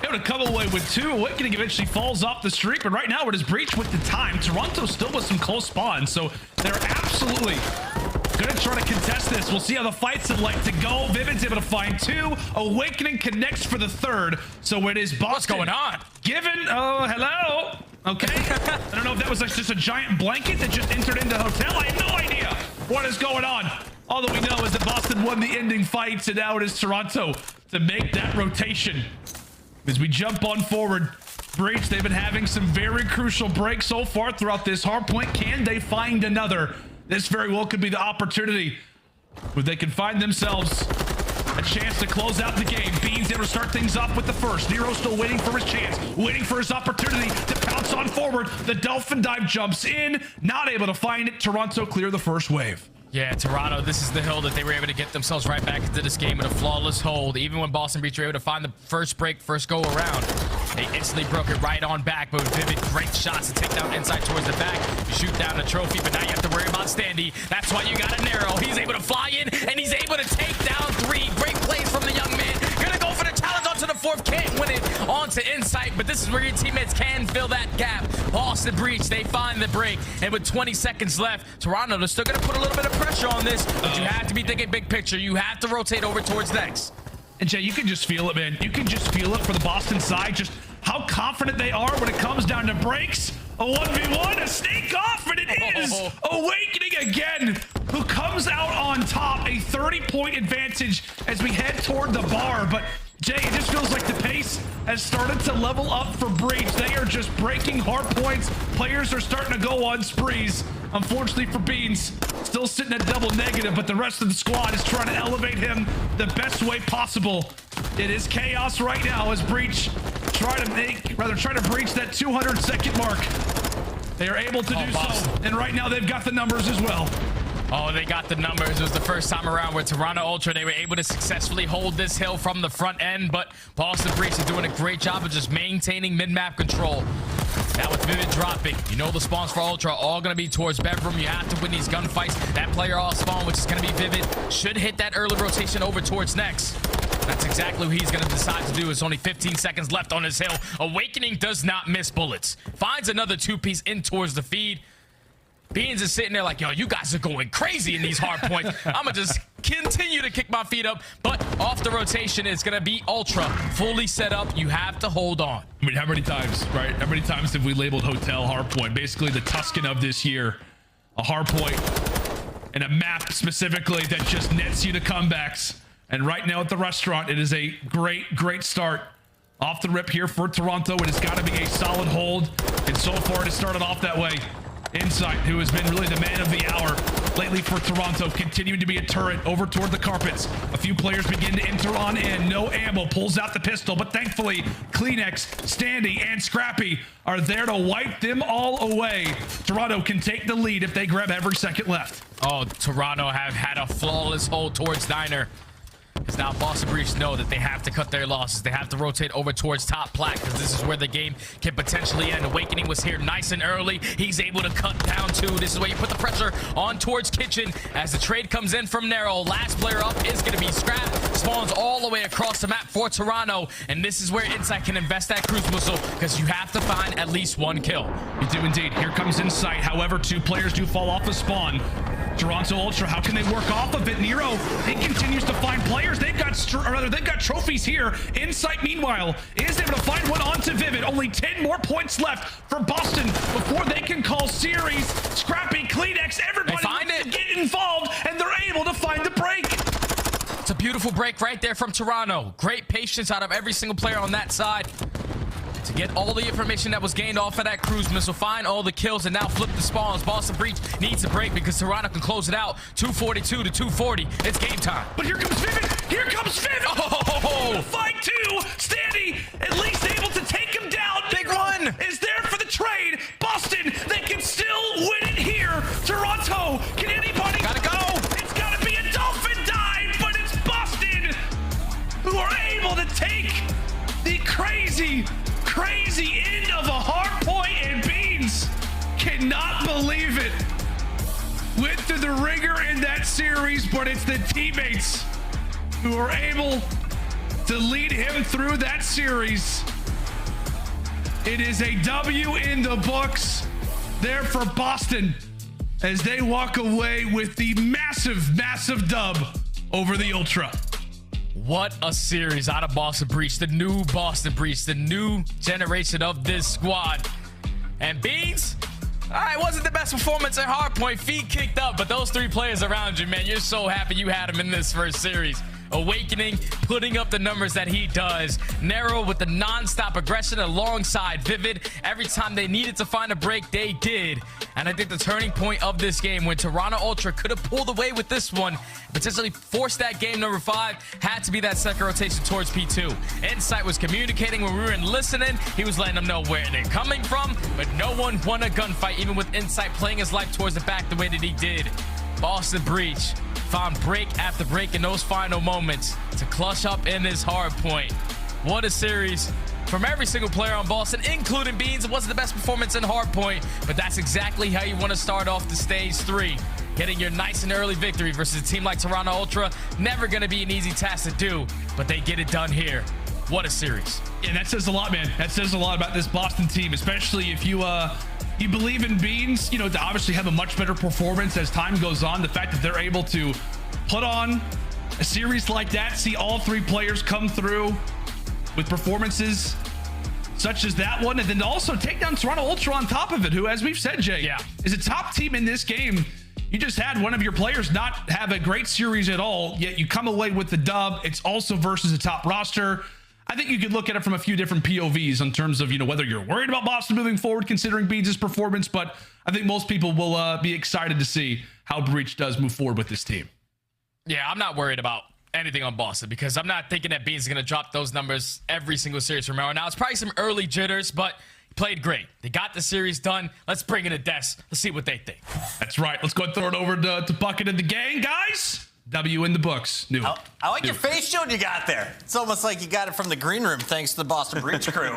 able to come away with 2. Awakening eventually falls off the streak, but right now it is Breach with the time. Toronto still with some close spawns, so they're absolutely gonna try to contest this. We'll see how the fights have like to go. Vivid's able to find 2. Awakening connects for the 3rd, so it is Boston. What's going on? Given, oh, hello. Okay. I don't know if that was like just a giant blanket that just entered into the hotel. I have no idea what is going on. All that we know is that Boston won the ending fights, and now it is Toronto to make that rotation. As we jump on forward, Breach, they've been having some very crucial breaks so far throughout this hard point. Can they find another? This very well could be the opportunity where they can find themselves a chance to close out the game. Beans able to start things off with the first. Nero still waiting for his chance, waiting for his opportunity to pounce on forward. The Dolphin Dive jumps in, not able to find it. Toronto clear the first wave. Yeah, Toronto, this is the hill that they were able to get themselves right back into this game in a flawless hold. Even when Boston Breach were able to find the first break, first go around, they instantly broke it right on back. But Vivid, great shots to take down inside towards the back. You shoot down the trophy, but now you have to worry about Standy. That's why you got a Nero. He's able to fly in, and he's able to take down 3. Great plays from the young man. Gonna go for the challenge onto the 4th. Can't win it onto Insight, but this is where your teammates can fill that gap. Boston Breach, they find the break. And with 20 seconds left, Toronto, they're still gonna put a little bit of pressure on this, but you have to be thinking big picture. You have to rotate over towards next. And Jay, you can just feel it, man. You can just feel it for the Boston side, just how confident they are when it comes down to breaks. A 1v1, a sneak off, and it is Awakening again, who comes out on top. A 30-point advantage as we head toward the bar. But Jay, it just feels like the pace has started to level up for Breach. They are just breaking hard points. Players are starting to go on sprees. Unfortunately for Beans, still sitting at double negative, but the rest of the squad is trying to elevate him the best way possible. It is chaos right now as Breach try to breach that 200-second mark. They are able to do so, and right now they've got the numbers as well. Oh, they got the numbers. It was the first time around where Toronto Ultra, they were able to successfully hold this hill from the front end, but Boston Breach is doing a great job of just maintaining mid-map control. Now with Vivid dropping, you know the spawns for Ultra are all going to be towards bedroom. You have to win these gunfights. That player off spawn, which is going to be Vivid, should hit that early rotation over towards next. That's exactly what he's going to decide to do. It's only 15 seconds left on his hill. Awakening does not miss bullets. Finds another 2-piece in towards the feed. Beans is sitting there like, yo, you guys are going crazy in these hard points. I'm going to just continue to kick my feet up. But off the rotation, it's going to be Ultra. Fully set up. You have to hold on. I mean, how many times, right? How many times have we labeled Hotel Hardpoint? Basically the Tuscan of this year. A hardpoint and a map specifically that just nets you to comebacks. And right now at the restaurant, it is a great start. Off the rip here for Toronto. It has got to be a solid hold. And so far it has started off that way. Insight, who has been really the man of the hour lately for Toronto, continuing to be a turret over toward the carpets. A few players begin to enter on in. No ammo, pulls out the pistol, but thankfully Kleenex, Standy, and Scrappy are there to wipe them all away. Toronto can take the lead if they grab every second left. Oh, Toronto have had a flawless hold towards Diner. Because now Boston Breach know that they have to cut their losses. They have to rotate over towards top plat because this is where the game can potentially end. Awakening was here nice and early. He's able to cut down too. This is where you put the pressure on towards Kitchen as the trade comes in from Nero. Last player up is going to be Scrapz. Spawns all the way across the map for Toronto. And this is where Insight can invest that cruise missile because you have to find at least one kill. You do indeed. Here comes Insight. However, 2 players do fall off the spawn. Toronto Ultra, how can they work off of it? Nero, he continues to find players. They've got trophies here. Insight, meanwhile, is able to find one onto Vivid. Only 10 more points left for Boston before they can call series. Scrappy, Kleenex, everybody find it. get involved, and they're able to find the break. It's a beautiful break right there from Toronto. Great patience out of every single player on that side to get all the information that was gained off of that cruise missile, find all the kills, and now flip the spawns. Boston Breach needs a break because Toronto can close it out. 242 to 240. It's game time. But here comes Vivid. Here comes Vivid. Oh! Fight 2. Standy at least able to take him down. Big one. Is there for the trade. Boston, they can still win it here. Toronto, can anybody? Gotta go. It's gotta be a dolphin dive, but it's Boston who are able to take the crazy end of a hard point, and Beans cannot believe it. Went through the ringer in that series, but it's the teammates who are able to lead him through that series. It is a W in the books there for Boston as they walk away with the massive dub over the Ultra. What a series out of Boston Breach, the new Boston Breach, the new generation of this squad. And Beans, it wasn't the best performance at Hardpoint. Feet kicked up, but those 3 players around you, man, you're so happy you had them in this first series. Awakening, putting up the numbers that he does. Nero with the non-stop aggression alongside Vivid. Every time they needed to find a break, they did. And I think the turning point of this game when Toronto Ultra could have pulled away with this one, potentially forced that game number 5, had to be that second rotation towards P2. Insight was communicating when we were listening. He was letting them know where they're coming from, but no one won a gunfight, even with Insight playing his life towards the back the way that he did. Boston Breach found break after break in those final moments to clutch up in this hard point. What a series from every single player on Boston, including Beans. It wasn't the best performance in hard point, but that's exactly how you want to start off the stage 3. Getting your nice and early victory versus a team like Toronto Ultra, never going to be an easy task to do, but they get it done here. What a series. Yeah, that says a lot, man. That says a lot about this Boston team, especially if you believe in Beans, to obviously have a much better performance as time goes on. The fact that they're able to put on a series like that, see all 3 players come through with performances such as that one, and then also take down Toronto Ultra on top of it, who, as we've said, Jay, is a top team in this game. You just had one of your players not have a great series at all, yet you come away with the dub. It's also versus a top roster. I think you could look at it from a few different POVs in terms of, whether you're worried about Boston moving forward, considering Beans' performance, but I think most people will be excited to see how Breach does move forward with this team. Yeah, I'm not worried about anything on Boston because I'm not thinking that Beans is going to drop those numbers every single series from now on. Now, it's probably some early jitters, but he played great. They got the series done. Let's bring in a Des. Let's see what they think. That's right. Let's go and throw it over to Bucket and the gang, guys. W in the books. New. I like your face shield you got there. It's almost like you got it from the green room thanks to the Boston Breach crew.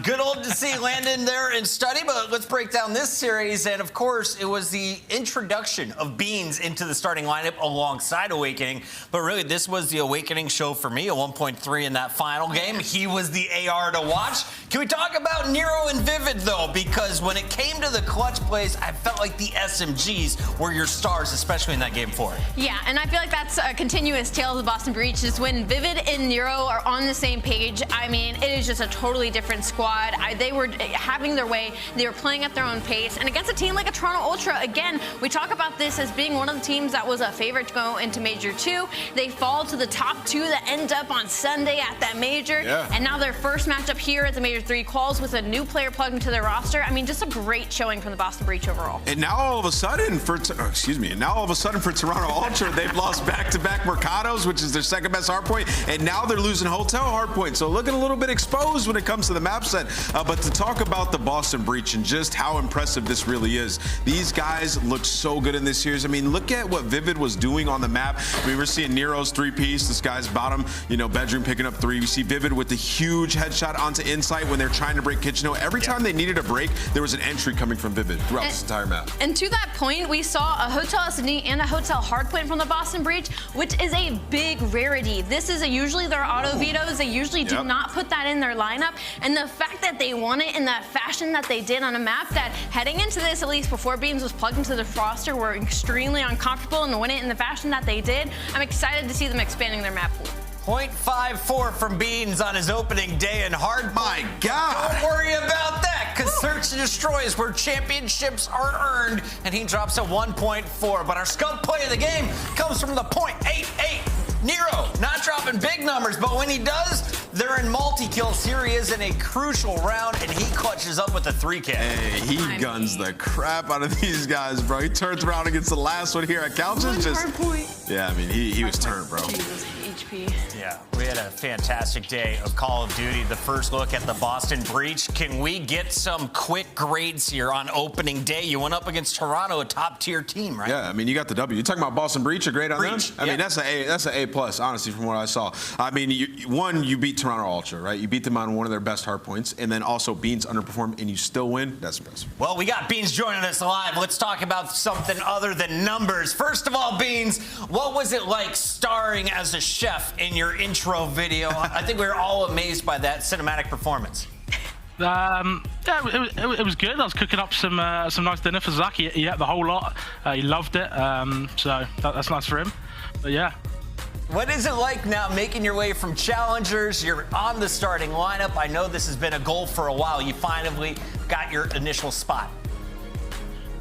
Good old to see Landon there and Study, but let's break down this series. And of course, it was the introduction of Beans into the starting lineup alongside Awakening. But really, this was the Awakening show for me, a 1.3 in that final game. He was the AR to watch. Can we talk about Nero and Vivid, though? Because when it came to the clutch plays, I felt like the SMGs were your stars, especially in that game 4. Yeah, and I feel like that's a continuous tale of the Boston Breach is when Vivid and Nero are on the same page. I mean, it is just a totally different squad. They were having their way. They were playing at their own pace. And against a team like a Toronto Ultra, again, we talk about this as being one of the teams that was a favorite to go into Major 2. They fall to the top 2 that end up on Sunday at that Major. Yeah. And now their first matchup here at the Major 3 Quals with a new player plugged into their roster. I mean, just a great showing from the Boston Breach overall. And now all of a sudden for Toronto Ultra, they've lost lost back-to-back Mercados, which is their second best hardpoint, and now they're losing Hotel hardpoint. So looking a little bit exposed when it comes to the map set. But to talk about the Boston Breach and just how impressive this really is, these guys look so good in this series. I mean, look at what Vivid was doing on the map. I mean, we're seeing Nero's three-piece, this guy's bottom, you know, bedroom picking up 3. We see Vivid with the huge headshot onto Insight when they're trying to break Kitchener. Every time they needed a break, there was an entry coming from Vivid throughout this entire map. And to that point, we saw a Hotel SD and a Hotel hardpoint from the Boston Breach, which is a big rarity. This is usually their auto vetoes. They usually do not put that in their lineup. And the fact that they won it in that fashion that they did on a map that heading into this, at least before Beams was plugged into the roster, were extremely uncomfortable, and to win it in the fashion that they did, I'm excited to see them expanding their map pool. 0.54 from Beans on his opening day in hard. My God. Don't worry about that, because Search and Destroy is where championships are earned, and he drops a 1.4. But our skunk play of the game comes from the 0.88. Nero, not dropping big numbers, but when he does, they're in multi-kills. Here he is in a crucial round, and he clutches up with a 3K. Hey, he guns the crap out of these guys, bro. He turns around against the last one here at Couches. Yeah, I mean, he was turned, bro. Jesus, HP. Yeah, we had a fantastic day of Call of Duty. The first look at the Boston Breach. Can we get some quick grades here on opening day? You went up against Toronto, a top-tier team, right? Yeah, I mean, you got the W. You're talking about Boston Breach, a grade on them? I mean, that's an A plus, honestly, from what I saw. I mean, you beat Toronto Ultra, right? You beat them on one of their best hard points, and then also Beans underperformed, and you still win. That's impressive. Well, we got Beans joining us live. Let's talk about something other than numbers. First of all, Beans, what was it like starring as a chef in your intro video? I think we were all amazed by that cinematic performance. Yeah, it was good. I was cooking up some nice dinner for Zach. He ate the whole lot. He loved it. So that's nice for him. But yeah. What is it like now making your way from challengers? You're on the starting lineup. I know this has been a goal for a while. You finally got your initial spot.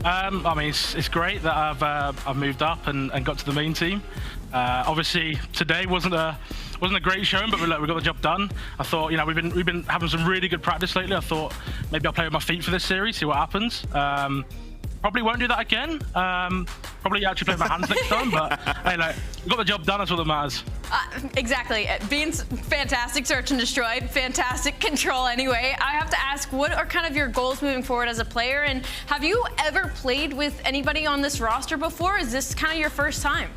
I mean, it's great that I've moved up and got to the main team. Obviously, today wasn't a great showing, but we got the job done. I thought, you know, we've been having some really good practice lately. I thought maybe I'll play with my feet for this series, see what happens. Probably won't do that again. Probably actually play with my hands next time, but hey, like, we got the job done, that's what that matters. Exactly. Beans, fantastic search and destroy, fantastic control anyway. I have to ask, what are kind of your goals moving forward as a player? And have you ever played with anybody on this roster before? Is this kind of your first time?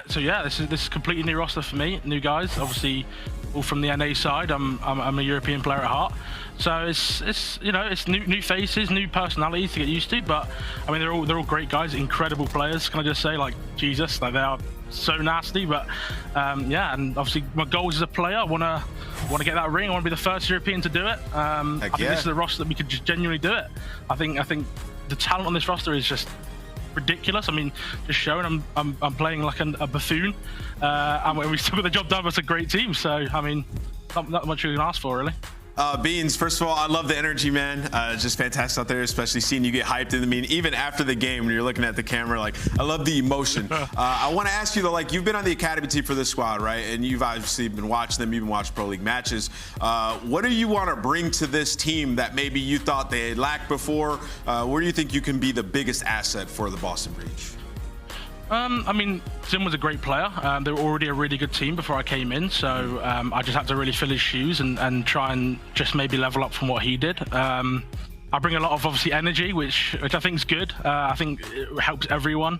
So yeah, this is completely new roster for me, new guys. Obviously, all from the NA side. I'm a European player at heart, so it's you know, it's new faces, new personalities to get used to. But I mean, they're all great guys, incredible players. Can I just say, like, Jesus, like, they are so nasty. But yeah, and obviously my goals as a player, I want to get that ring. I want to be the first European to do it. I think this is a roster that we could just genuinely do it. I think the talent on this roster is just ridiculous. I mean, just showing I'm playing like a buffoon, and we still got the job done. It's a great team, so I mean, not much you can ask for, really. Beans, first of all, I love the energy, man. It's just fantastic out there, especially seeing you get hyped. I mean, even after the game, when you're looking at the camera, like, I love the emotion. I want to ask you, though, like, you've been on the academy team for this squad, right? And you've obviously been watching them, you've been watching Pro League matches. What do you want to bring to this team that maybe you thought they had lacked before? Where do you think you can be the biggest asset for the Boston Breach? I mean, Sim was a great player. They were already a really good team before I came in, so I just had to really fill his shoes and try and just maybe level up from what he did. I bring a lot of, obviously, energy, which I think is good. I think it helps everyone.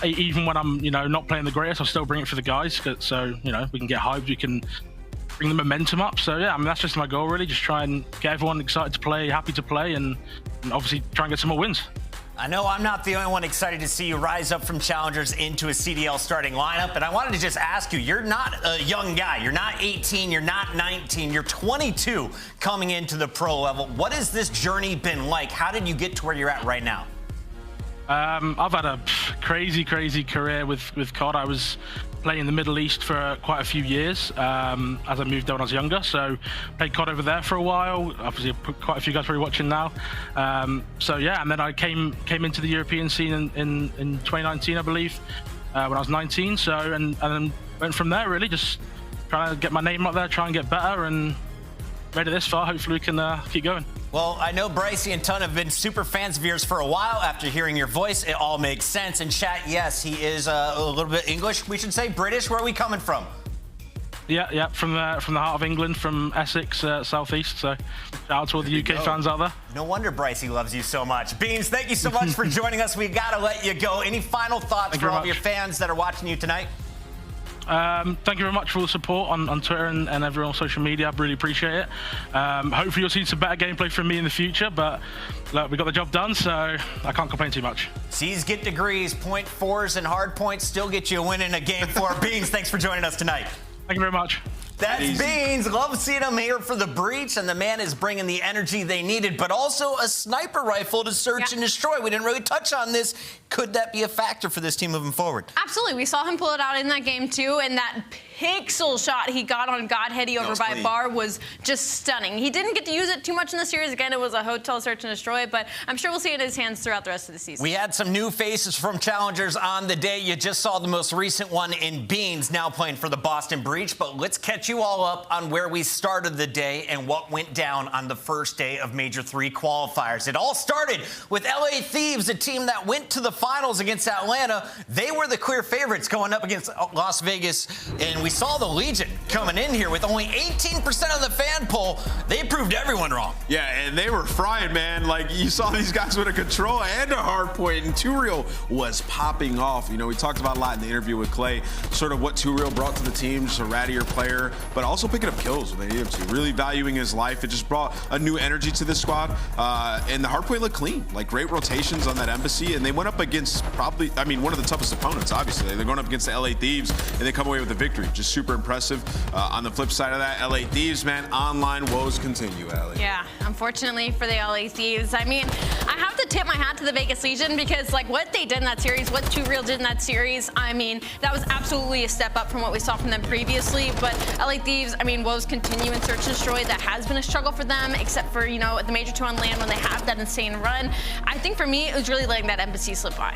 Even when I'm, you know, not playing the greatest, I'll still bring it for the guys, so, you know, we can get hyped, we can bring the momentum up. So yeah, I mean, that's just my goal, really. Just try and get everyone excited to play, happy to play, and obviously try and get some more wins. I know I'm not the only one excited to see you rise up from challengers into a CDL starting lineup, and I wanted to just ask you, you're not a young guy. You're not 18, you're not 19, you're 22 coming into the pro level. What has this journey been like? How did you get to where you're at right now? I've had a crazy career with COD. I was playing in the Middle East for quite a few years as I moved there when I was younger. So played COD over there for a while. Obviously, quite a few guys probably watching now. So yeah, and then I came into the European scene in 2019, I believe, when I was 19. So and then went from there, really, just trying to get my name up there, try and get better, and made it this far. Hopefully we can keep going. Well, I know Brycey and Ton have been super fans of yours for a while. After hearing your voice, it all makes sense. And chat, yes, he is a little bit English. We should say British. Where are we coming from? Yeah, from the heart of England, from Essex, southeast. So shout out to all the UK fans out there. No wonder Brycey loves you so much. Beans, thank you so much for joining us. We got to let you go. Any final thoughts for all of your fans that are watching you tonight? Thank you very much for all the support on Twitter and everyone on social media. I really appreciate it. Hopefully you'll see some better gameplay from me in the future, but look, we got the job done, so I can't complain too much. C's get degrees, 0.4s and hard points still get you a win in a game 4. Beans, thanks for joining us tonight. Thank you very much. That's Beans. Love seeing him here for the breach, and the man is bringing the energy they needed, but also a sniper rifle to search and destroy. We didn't really touch on this. Could that be a factor for this team moving forward? Absolutely. We saw him pull it out in that game, too, and that pixel shot he got on Godheady over by clean. Bar was just stunning. He didn't get to use it too much in the series. Again, it was a hotel search and destroy, but I'm sure we'll see it in his hands throughout the rest of the season. We had some new faces from challengers on the day. You just saw the most recent one in Beans, now playing for the Boston Breach, but let's catch you all up on where we started the day and what went down on the first day of Major III Qualifiers. It all started with LA Thieves, a team that went to the finals against Atlanta. They were the clear favorites going up against Las Vegas, and we saw the Legion coming in here with only 18% of the fan poll. They proved everyone wrong. Yeah, and they were frying, man. Like, you saw these guys with a control and a hard point, and 2Real was popping off. You know, we talked about a lot in the interview with Clay, sort of what 2Real brought to the team, just a rattier player, but also picking up kills when they needed to, really valuing his life. It just brought a new energy to this squad, and the hard point looked clean. Like, great rotations on that aBeZy, and they went up against probably, I mean, one of the toughest opponents, obviously. They're going up against the LA Thieves, and they come away with the victory. Just super impressive. On the flip side of that, LA Thieves, man, online woes continue, Allie. Yeah, unfortunately for the LA Thieves. I mean, I have to tip my hat to the Vegas Legion because, like, what they did in that series, what 2Real did in that series, I mean, that was absolutely a step up from what we saw from them previously. But LA Thieves, I mean, woes continue in search and destroy. That has been a struggle for them, except for, you know, at the Major 2 on land when they have that insane run. I think for me, it was really letting that aBeZy slip by.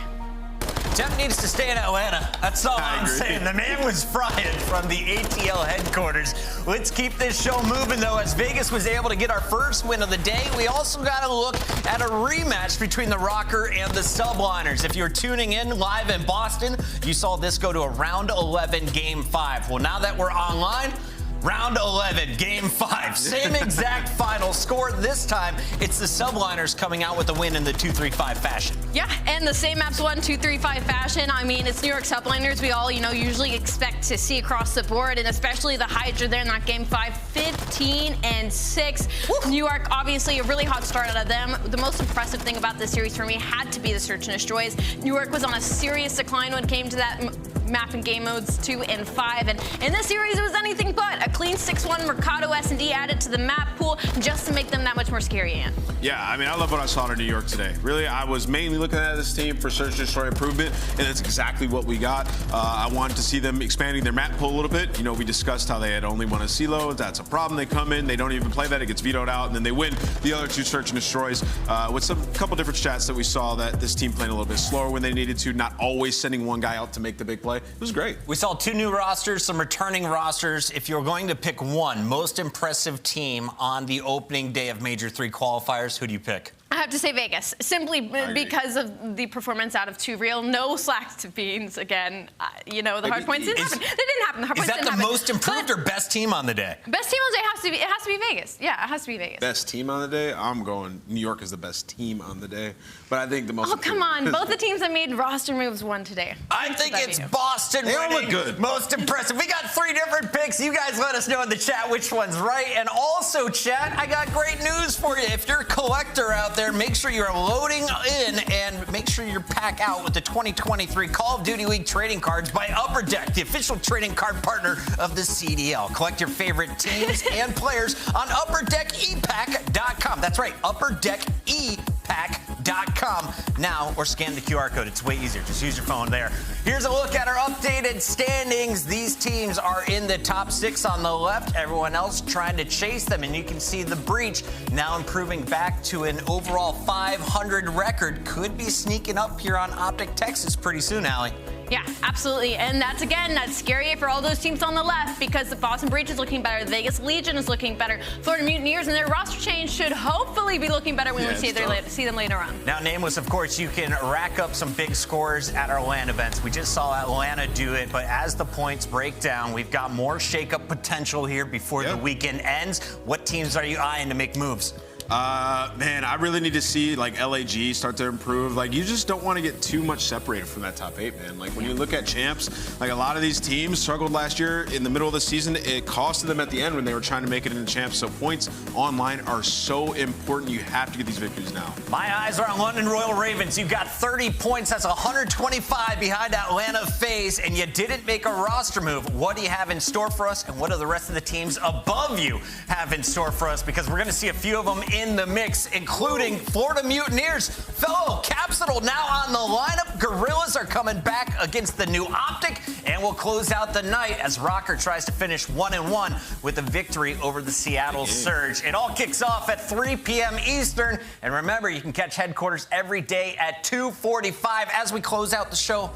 Temp needs to stay in Atlanta. That's all I'm saying. The man was frying from the ATL headquarters. Let's keep this show moving, though, as Vegas was able to get our first win of the day. We also got to look at a rematch between the Røkkr and the Subliners. If you're tuning in live in Boston, you saw this go to a round 11, game 5. Well, now that we're online, round 11, game 5. Same exact final score. This time, it's the Subliners coming out with a win in the 2-3-5 fashion. Yeah, and the same maps 1-2-3-5 fashion. I mean, it's New York Subliners. We all, you know, usually expect to see across the board, and especially the HyDra there in that game 5, 15-6. New York, obviously, a really hot start out of them. The most impressive thing about this series for me had to be the search and destroys. New York was on a serious decline when it came to that map and game modes 2 and 5, and in this series, it was anything but. A clean 6-1 Mercado S&D added to the map pool just to make them that much more scary, Ian. Yeah, I mean, I love what I saw in New York today. Really, I was mainly looking at this team for search and destroy improvement, and that's exactly what we got. I wanted to see them expanding their map pool a little bit. You know, we discussed how they had only one CDL. That's a problem. They come in, they don't even play that. It gets vetoed out, and then they win the other 2 search and destroys with some couple different stats that we saw that this team playing a little bit slower when they needed to, not always sending one guy out to make the big play. It was great. We saw 2 new rosters, some returning rosters. If you're going to pick one most impressive team on the opening day of Major III Qualifiers, who do you pick? I have to say Vegas, simply because of the performance out of 2Real. No slack to Beans again. You know, the hard points didn't happen. They didn't happen. The hard points didn't happen. Is that the most improved or best team on the day? Best team on the day has to be Vegas. Yeah, it has to be Vegas. Best team on the day? I'm going New York is the best team on the day. But I think the most... Oh, come on. Both the teams that made roster moves won today. I think it's Boston winning. They all look good. Most impressive. We got 3 different picks. You guys let us know in the chat which one's right. And also, chat, I got great news for you. If you're a collector out there, make sure you're loading in and make sure you pack out with the 2023 Call of Duty League trading cards by Upper Deck, the official trading card partner of the CDL. Collect your favorite teams and players on UpperDeckEpack.com. That's right, UpperDeckEpack.com now, or scan the QR code. It's way easier. Just use your phone there. Here's a look at our updated standings. These teams are in the top 6 on the left. Everyone else trying to chase them, and you can see the Breach now improving back to an overall 500 record. Could be sneaking up here on OpTic Texas pretty soon, Allie. Yeah, absolutely. And that's scary for all those teams on the left because the Boston Breach is looking better. The Vegas Legion is looking better. Florida Mutineers and their roster change should hopefully be looking better when we see them later on. Now, Nameless, of course, you can rack up some big scores at our LAN events. We just saw Atlanta do it, but as the points break down, we've got more shakeup potential here before the weekend ends. What teams are you eyeing to make moves? Man, I really need to see like LAG start to improve. Like, you just don't want to get too much separated from that top 8, man. Like, when you look at champs, like a lot of these teams struggled last year in the middle of the season. It costed them at the end when they were trying to make it into champs. So points online are so important. You have to get these victories now. My eyes are on London Royal Ravens. You've got 30 points. That's 125 behind Atlanta FaZe, and you didn't make a roster move. What do you have in store for us, and what do the rest of the teams above you have in store for us? Because we're going to see a few of them in the mix, including Florida Mutineers. Fellow Capsule now on the lineup. Guerrillas are coming back against the new OpTic, and we'll close out the night as Røkkr tries to finish 1-1 with a victory over the Seattle Surge. It all kicks off at 3 p.m. Eastern, and remember, you can catch Headquarters every day at 2:45 as we close out the show.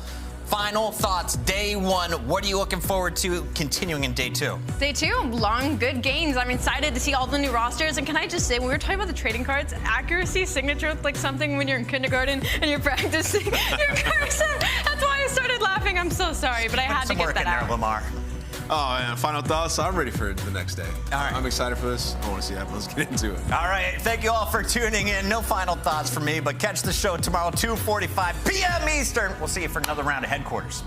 Final thoughts, day 1. What are you looking forward to continuing in day 2? Day 2, long, good games. I'm excited to see all the new rosters. And can I just say, when we were talking about the trading cards, accuracy signature looked like something when you're in kindergarten and you're practicing your cursor. That's why I started laughing. I'm so sorry, but I had to get that out. There, Lamar. Oh, man, final thoughts. I'm ready for the next day. All right. I'm excited for this. I want to see that. Let's get into it. All right. Thank you all for tuning in. No final thoughts from me, but catch the show tomorrow, 2:45 p.m. Eastern. We'll see you for another round of Headquarters.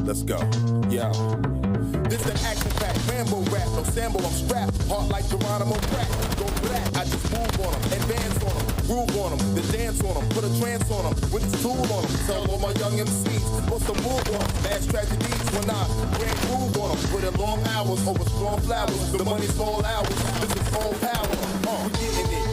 Let's go. Yeah. This an action-packed Rambo rap. No Sambo, I'm strapped. Heart like Geronimo crack. Go black. I just move on them. Advance on them. Groove on them. Then dance on them. Put a trance on them. With this tool on them. Tell all my young MCs what's the move on them. Mass tragedies when I grand groove on them. Put in long hours over strong flowers. The money's all ours. This is all power. We getting it.